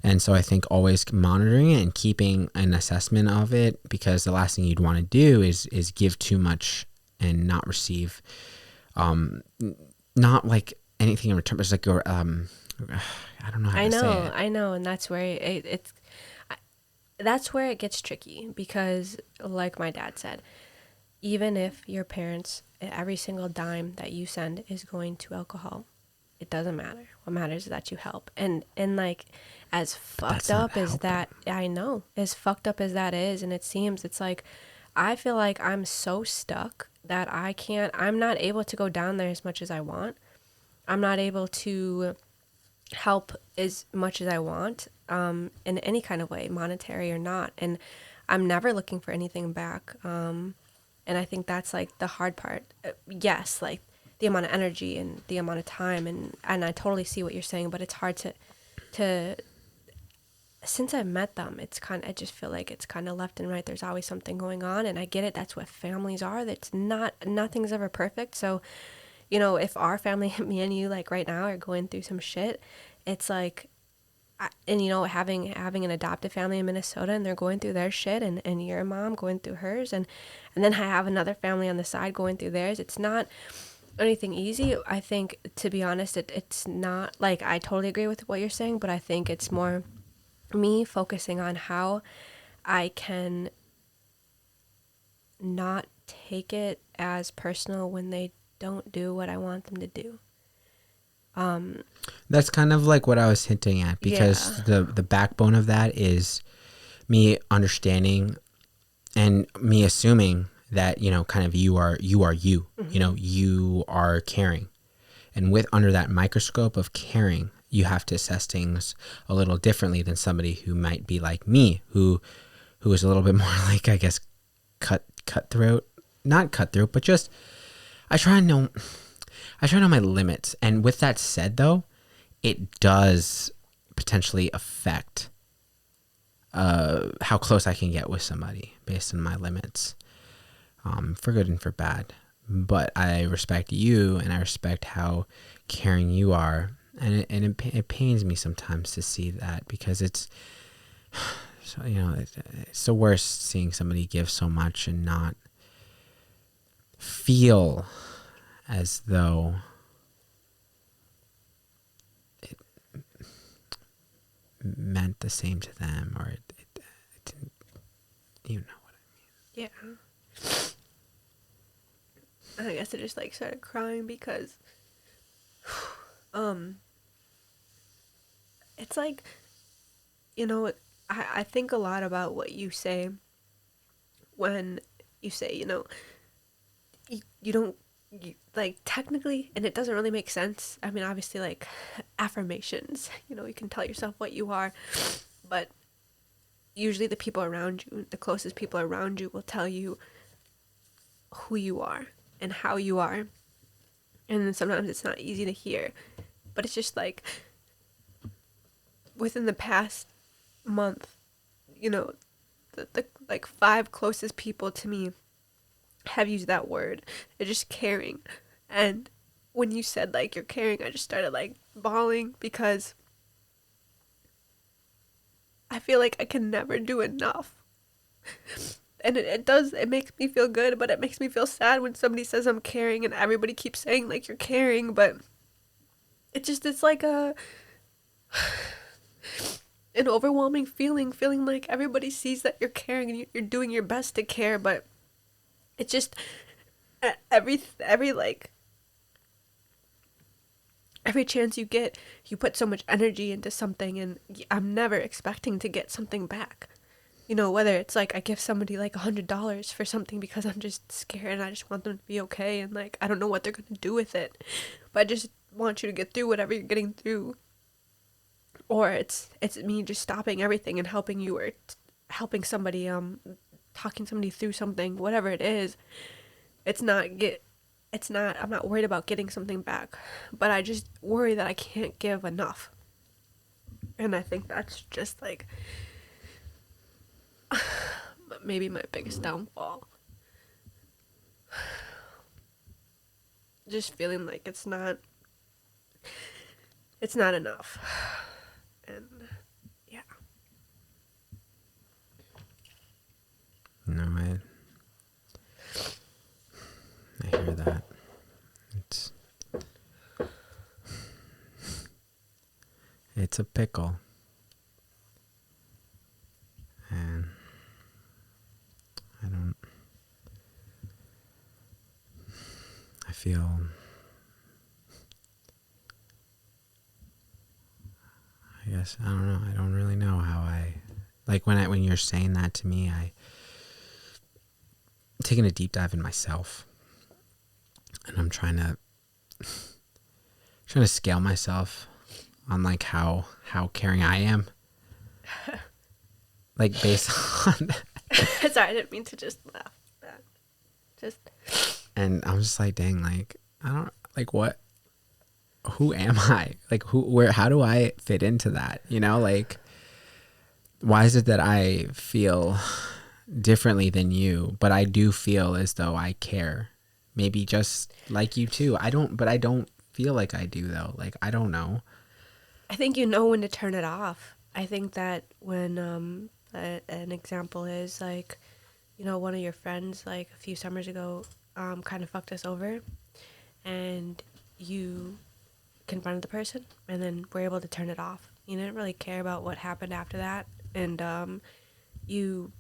[SPEAKER 2] And so I think always monitoring it and keeping an assessment of it, because the last thing you'd want to do is give too much and not receive not like anything in return, but it's like I don't know how to say it.
[SPEAKER 3] I know, and that's where that's where it gets tricky, because like my dad said, even if your parents, every single dime that you send is going to alcohol, it doesn't matter. What matters is that you help. And like, as fucked up as that, I know, as fucked up as that is, and it seems, it's like, I feel like I'm so stuck that I'm not able to go down there as much as I want. I'm not able to help as much as I want, in any kind of way, monetary or not. And I'm never looking for anything back. And I think that's like the hard part. Yes, like the amount of energy and the amount of time, and I totally see what you're saying, but it's hard to since I've met them, I just feel like it's kind of left and right. There's always something going on, and I get it. That's what families are. Nothing's ever perfect. So, you know, if our family, me and you, like right now, are going through some shit, it's like, and you know, having an adopted family in Minnesota, and they're going through their shit, and your mom going through hers, and then I have another family on the side going through theirs. It's not anything easy. I think, to be honest, it's not, like, I totally agree with what you're saying, but I think it's more me focusing on how I can not take it as personal when they don't do what I want them to do.
[SPEAKER 2] That's kind of like what I was hinting at, because the backbone of that is me understanding and me assuming that, you know, kind of you are you, mm-hmm. you know, you are caring, and with under that microscope of caring, you have to assess things a little differently than somebody who might be like me, who is a little bit more like, I guess, cutthroat, not cutthroat, but just I try to know my limits. And with that said, though, it does potentially affect how close I can get with somebody based on my limits, for good and for bad. But I respect you, and I respect how caring you are, and it pains me sometimes to see that, because it's so, it's the worst seeing somebody give so much and not feel as though it meant the same to them, or it didn't. You know what I mean?
[SPEAKER 1] Yeah. I guess I just like started crying because it's like, I think a lot about what you say when you say, you don't, like, technically, and it doesn't really make sense. I mean, obviously, like, affirmations, you can tell yourself what you are, but usually the people around you, the closest people around you, will tell you who you are and how you are. And sometimes it's not easy to hear, but it's just like, within the past month, the like 5 closest people to me have used that word. They're just caring. And when you said, like, you're caring, I just started, like, bawling, because I feel like I can never do enough. And it makes me feel good, but it makes me feel sad when somebody says I'm caring, and everybody keeps saying, like, you're caring, but it's like an overwhelming feeling like everybody sees that you're caring and you're doing your best to care, but it's just every chance you get, you put so much energy into something, and I'm never expecting to get something back. Whether it's like I give somebody like $100 for something because I'm just scared and I just want them to be okay, and like I don't know what they're gonna do with it, but I just want you to get through whatever you're getting through. Or it's me just stopping everything and helping you, or helping somebody, talking somebody through something, whatever it is. I'm not worried about getting something back, but I just worry that I can't give enough. And I think that's just like maybe my biggest downfall. Just feeling like it's not enough. And yeah.
[SPEAKER 2] No, I hear that. It's a pickle. And I feel, I guess, I don't know. I don't really know how like when you're saying that to me, I'm taking a deep dive in myself, and I'm trying to scale myself on like how caring I am. Like based on
[SPEAKER 1] Sorry, I didn't mean to just laugh.
[SPEAKER 2] And I'm just like, dang, like I don't like what. Who am I? Like how do I fit into that? Like, why is it that I feel differently than you, but I do feel as though I care? Maybe just like you too. I don't feel like I do though. Like, I don't know.
[SPEAKER 1] I think you know when to turn it off. I think that when, an example is like, one of your friends, like a few summers ago, kind of fucked us over, and you confronted the person, and then were able to turn it off. You didn't really care about what happened after that, and you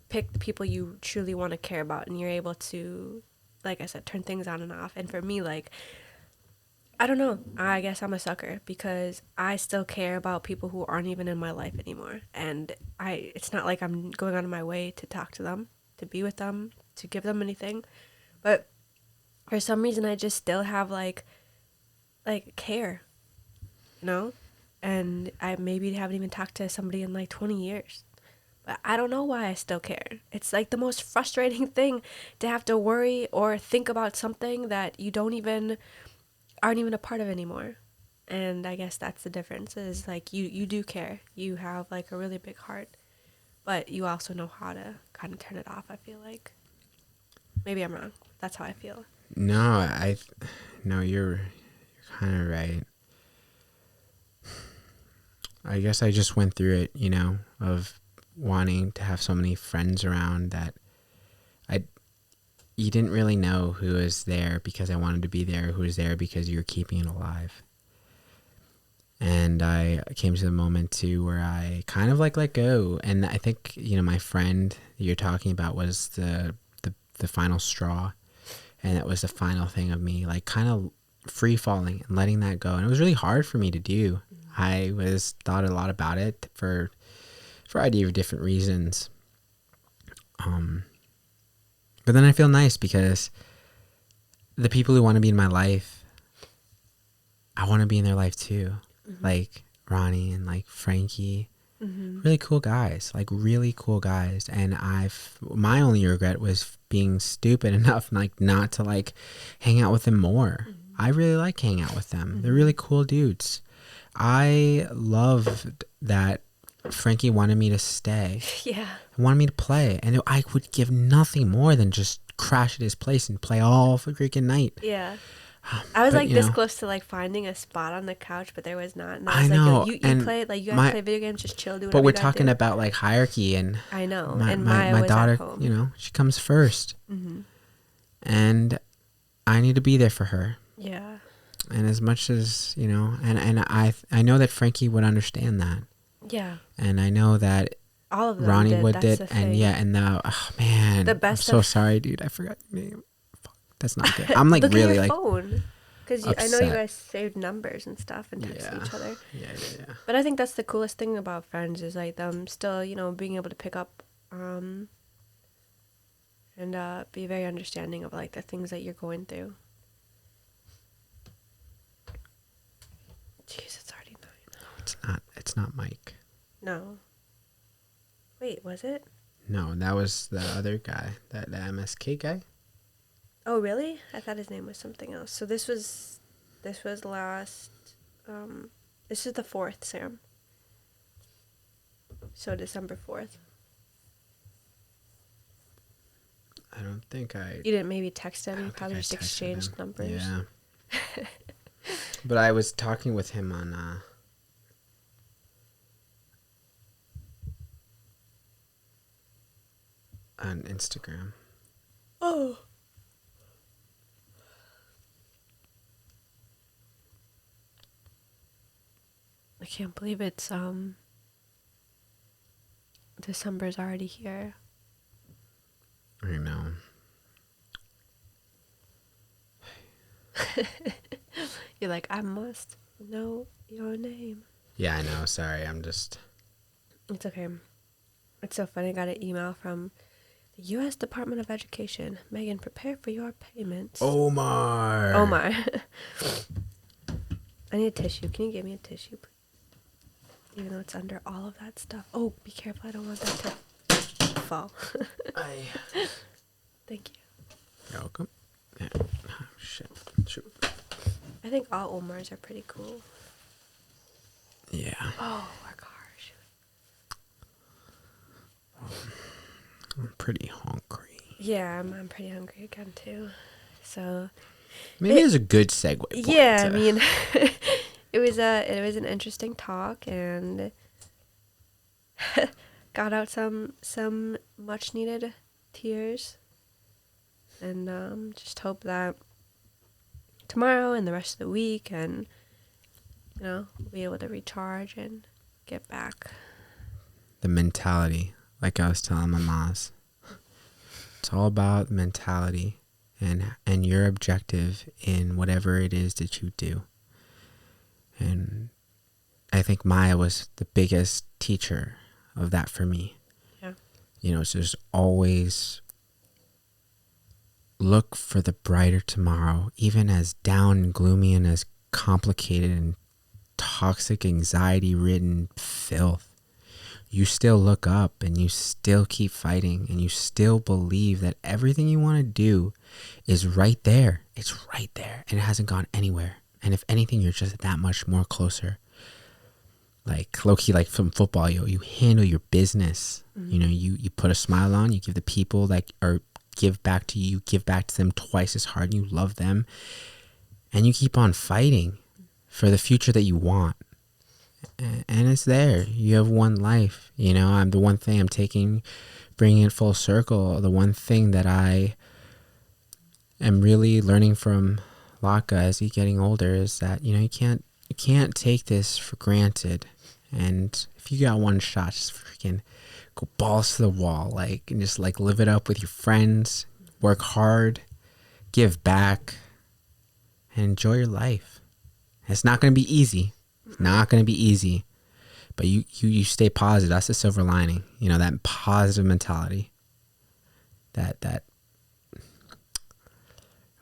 [SPEAKER 1] pick the people you truly want to care about, and you're able to, like I said, turn things on and off. And for me, like, I don't know, I guess I'm a sucker, because I still care about people who aren't even in my life anymore, and it's not like I'm going out of my way to talk to them, to be with them, to give them anything, but for some reason I just still have like care, and I maybe haven't even talked to somebody in like 20 years. But I don't know why I still care. It's like the most frustrating thing to have to worry or think about something that you aren't even a part of anymore. And I guess that's the difference, is like you do care. You have like a really big heart, but you also know how to kind of turn it off, I feel like. Maybe I'm wrong. That's how I feel.
[SPEAKER 2] No, you're kind of right. I guess I just went through it, of wanting to have so many friends around that you didn't really know who was there because I wanted to be there, who was there because you were keeping it alive. And I came to the moment too where I kind of like let go. And I think, my friend that you're talking about was the final straw. And it was the final thing of me like kind of free falling and letting that go. And it was really hard for me to do. I thought a lot about it for a variety of different reasons. But then I feel nice because the people who want to be in my life, I want to be in their life too. Mm-hmm. Like Ronnie and like Frankie, really cool guys, like really cool guys. And my only regret was being stupid enough like not to like hang out with them more. I really like hanging out with them. They're really cool dudes. I loved that Frankie wanted me to stay.
[SPEAKER 1] Yeah.
[SPEAKER 2] Wanted me to play. And I would give nothing more than just crash at his place and play all freaking night.
[SPEAKER 1] Yeah. I was this close to like finding a spot on the couch, but there was not. And I was
[SPEAKER 2] know.
[SPEAKER 1] Like, you play, like you guys play video games, just chill, do whatever.
[SPEAKER 2] But we're talking about like hierarchy, and
[SPEAKER 1] I know.
[SPEAKER 2] And my daughter,
[SPEAKER 1] at home.
[SPEAKER 2] She comes first. And I need to be there for her.
[SPEAKER 1] Yeah.
[SPEAKER 2] And as much as, and I know that Frankie would understand that.
[SPEAKER 1] Yeah.
[SPEAKER 2] And I know that
[SPEAKER 1] all of them
[SPEAKER 2] Ronnie
[SPEAKER 1] did.
[SPEAKER 2] would
[SPEAKER 1] That's
[SPEAKER 2] did, and yeah, and oh man,
[SPEAKER 1] the best.
[SPEAKER 2] I'm so sorry, dude. I forgot your name. Fuck, that's not good. I'm like
[SPEAKER 1] Look
[SPEAKER 2] really
[SPEAKER 1] at your
[SPEAKER 2] like
[SPEAKER 1] phone, because I know you guys saved numbers and stuff and texted each other.
[SPEAKER 2] Yeah.
[SPEAKER 1] But I think that's the coolest thing about friends is like them still, being able to pick up, and be very understanding of like the things that you're going through. Jeez, it's already 9.
[SPEAKER 2] It's not Mike.
[SPEAKER 1] No. Wait, was it?
[SPEAKER 2] No, that was the other guy, the MSK guy.
[SPEAKER 1] Oh, really? I thought his name was something else. So this was last, this is the 4th, Sam. So December 4th.
[SPEAKER 2] I don't think
[SPEAKER 1] You didn't maybe text him? You probably just exchanged numbers.
[SPEAKER 2] Yeah. But I was talking with him on Instagram.
[SPEAKER 1] Oh. I can't believe it's December's already here.
[SPEAKER 2] I know.
[SPEAKER 1] You're like, I must know your name.
[SPEAKER 2] Yeah, I know. Sorry, I'm just...
[SPEAKER 1] It's okay. It's so funny. I got an email from the U.S. Department of Education. Megan, prepare for your payments.
[SPEAKER 2] Omar.
[SPEAKER 1] I need a tissue. Can you give me a tissue, please? Even though it's under all of that stuff. Oh, be careful. I don't want that to fall. Thank you.
[SPEAKER 2] You're welcome. Yeah. Oh, shit. Shoot.
[SPEAKER 1] I think all Omars are pretty cool.
[SPEAKER 2] Yeah.
[SPEAKER 1] Oh, our cars.
[SPEAKER 2] I'm pretty hungry.
[SPEAKER 1] Yeah, I'm pretty hungry again, too. So...
[SPEAKER 2] Maybe it's a good segue point.
[SPEAKER 1] Yeah, I mean... It was an interesting talk, and got out some much needed tears, and just hope that tomorrow and the rest of the week, and we'll be able to recharge and get back.
[SPEAKER 2] The mentality, like I was telling my Maz, it's all about mentality and your objective in whatever it is that you do. And I think Maya was the biggest teacher of that for me.
[SPEAKER 1] Yeah.
[SPEAKER 2] It's just always look for the brighter tomorrow, even as down and gloomy and as complicated and toxic, anxiety ridden filth, you still look up and you still keep fighting and you still believe that everything you want to do is right there. It's right there and it hasn't gone anywhere. And if anything, you're just that much more closer. Like low-key, like from football, you handle your business. You know, you put a smile on, you give the people that are give back to you, give back to them twice as hard, and you love them. And you keep on fighting for the future that you want. And it's there. You have one life. You know, I'm the one thing I'm taking, bringing it full circle. The one thing that I am really learning from Laka as he's getting older is that, you know, you can't take this for granted. And if you got one shot, just freaking go balls to the wall, like, and just like live it up with your friends, work hard, give back, and enjoy your life. It's not going to be easy. It's not going to be easy, but you stay positive. That's the silver lining. You know, that positive mentality. That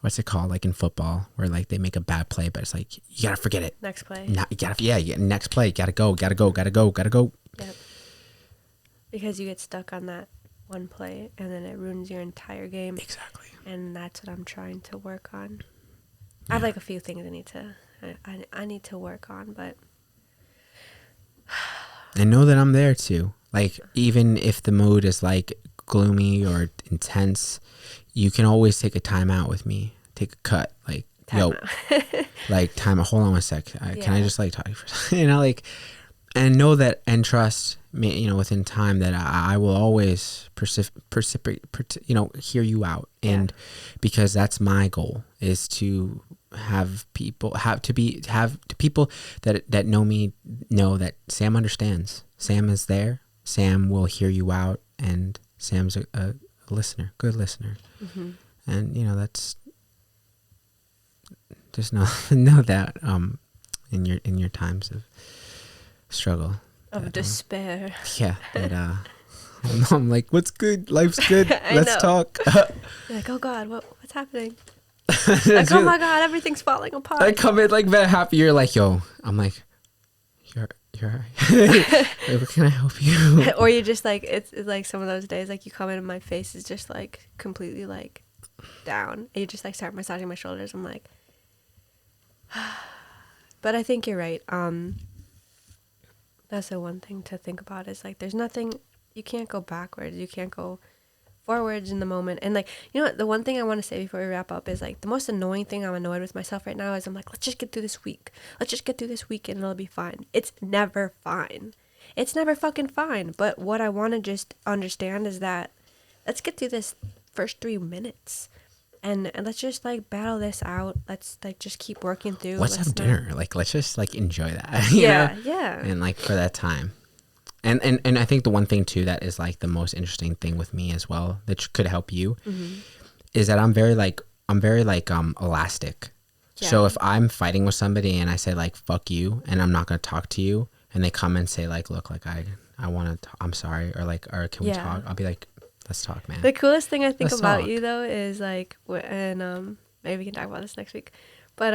[SPEAKER 2] what's it called? Like in football, where like they make a bad play, but it's like you gotta forget it.
[SPEAKER 1] Next play.
[SPEAKER 2] Next play. Gotta go.
[SPEAKER 1] Yep. Because you get stuck on that one play, and then it ruins your entire game.
[SPEAKER 2] Exactly.
[SPEAKER 1] And that's what I'm trying to work on. I have like a few things I need to work on, but
[SPEAKER 2] and know that I'm there too. Like even if the mood is like gloomy or intense, you can always take a time out with me. Take a cut. Like
[SPEAKER 1] time out.
[SPEAKER 2] like time out. Hold on one sec. Can I just like talk to you for a second? You know, like, and know that and trust me. You know, within time that I will always hear you out, and because that's my goal is to have people people that know me know that Sam understands. Sam is there. Sam will hear you out, and Sam's a listener, good listener. Mm-hmm. And you know, that's just know that in your times of struggle,
[SPEAKER 1] of despair.
[SPEAKER 2] That I'm like, what's good? Life's good. Let's talk.
[SPEAKER 1] You're like, oh God, what's happening? Like, oh my God, everything's falling apart.
[SPEAKER 2] I come in like very happy. You're like, yo. I'm like, you're all right. Like, can I help you?
[SPEAKER 1] Or you just like, it's like some of those days, like you come in and my face is just like completely like down. And you just like start massaging my shoulders. I'm like, but I think you're right. That's the one thing to think about is like, there's nothing, you can't go backwards. You can't go forwards in the moment. And like, you know what, the one thing I want to say before we wrap up is like the most annoying thing I'm annoyed with myself right now is I'm like, let's just get through this week. Let's just get through this week and it'll be fine. It's never fine. It's never fucking fine. But what I want to just understand is that let's get through this first 3 minutes and let's just like battle this out. Let's like just keep working through.
[SPEAKER 2] Let's have dinner. Like, let's just like enjoy that.
[SPEAKER 1] Yeah.
[SPEAKER 2] And like for that time. And I think the one thing too that is like the most interesting thing with me as well that could help you is that I'm very elastic. Yeah. So if I'm fighting with somebody and I say like fuck you and I'm not gonna talk to you and they come and say like look, like I want to I'm sorry, or like, or can we talk? I'll be like, let's talk, man.
[SPEAKER 1] The coolest thing I think about you though is like, and maybe we can talk about this next week, but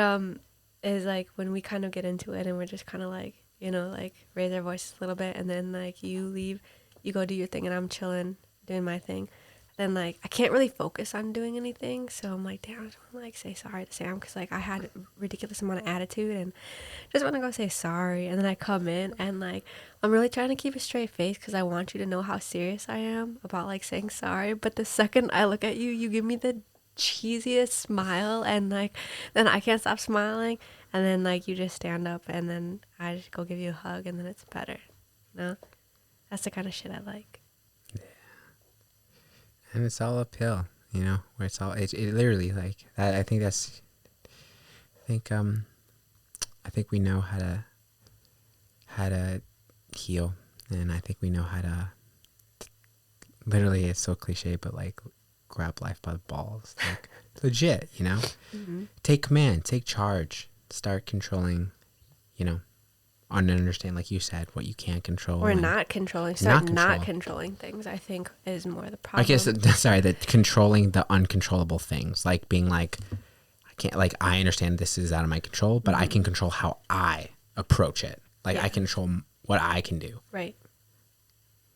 [SPEAKER 1] is like when we kind of get into it and we're just kind of like, you know, like raise our voices a little bit, and then like you leave, you go do your thing, and I'm chilling, doing my thing. Then like I can't really focus on doing anything, so I'm like, damn, I just want to like say sorry to Sam because like I had a ridiculous amount of attitude and just want to go say sorry. And then I come in and like I'm really trying to keep a straight face because I want you to know how serious I am about like saying sorry. But the second I look at you, you give me the cheesiest smile, and like then I can't stop smiling. And then, like, you just stand up, and then I just go give you a hug, and then it's better. You know? That's the kind of shit I like.
[SPEAKER 2] Yeah. And it's all uphill, you know? Where it's all, it literally, like, I think we know how to heal. And I think we know how to, literally, it's so cliche, but, like, grab life by the balls. Like, legit, you know? Mm-hmm. Take command, take charge. Start controlling, you know, understand, like you said, what you can't control.
[SPEAKER 1] Or not controlling. Start not controlling things, I think, is more the problem.
[SPEAKER 2] I guess, that controlling the uncontrollable things. Like being like, I can't, like, I understand this is out of my control, but I can control how I approach it. Like
[SPEAKER 1] Yeah.
[SPEAKER 2] I control what I can do.
[SPEAKER 1] Right.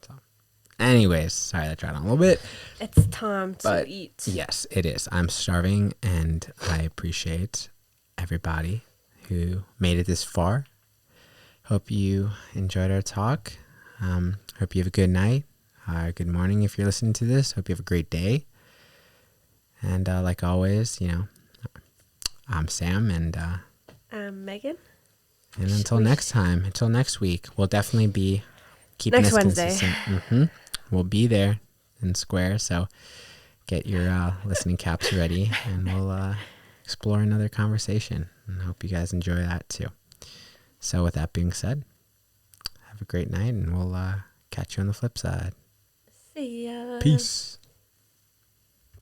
[SPEAKER 2] So, anyways, sorry that dragged on a little bit.
[SPEAKER 1] It's time to
[SPEAKER 2] But
[SPEAKER 1] eat.
[SPEAKER 2] yes, it is. I'm starving, and I appreciate everybody who made it this far. Hope you enjoyed our talk. Hope you have a good night, good morning if you're listening to this. Hope you have a great day. And like always, I'm Sam, and
[SPEAKER 1] Megan?
[SPEAKER 2] until next time, until next week, we'll definitely be keeping
[SPEAKER 1] Next
[SPEAKER 2] this
[SPEAKER 1] Wednesday.
[SPEAKER 2] consistent. We'll be there in Square, so get your listening caps ready, and we'll explore another conversation. And I hope you guys enjoy that too. So with that being said, have a great night, and we'll catch you on the flip side.
[SPEAKER 1] See ya.
[SPEAKER 2] Peace.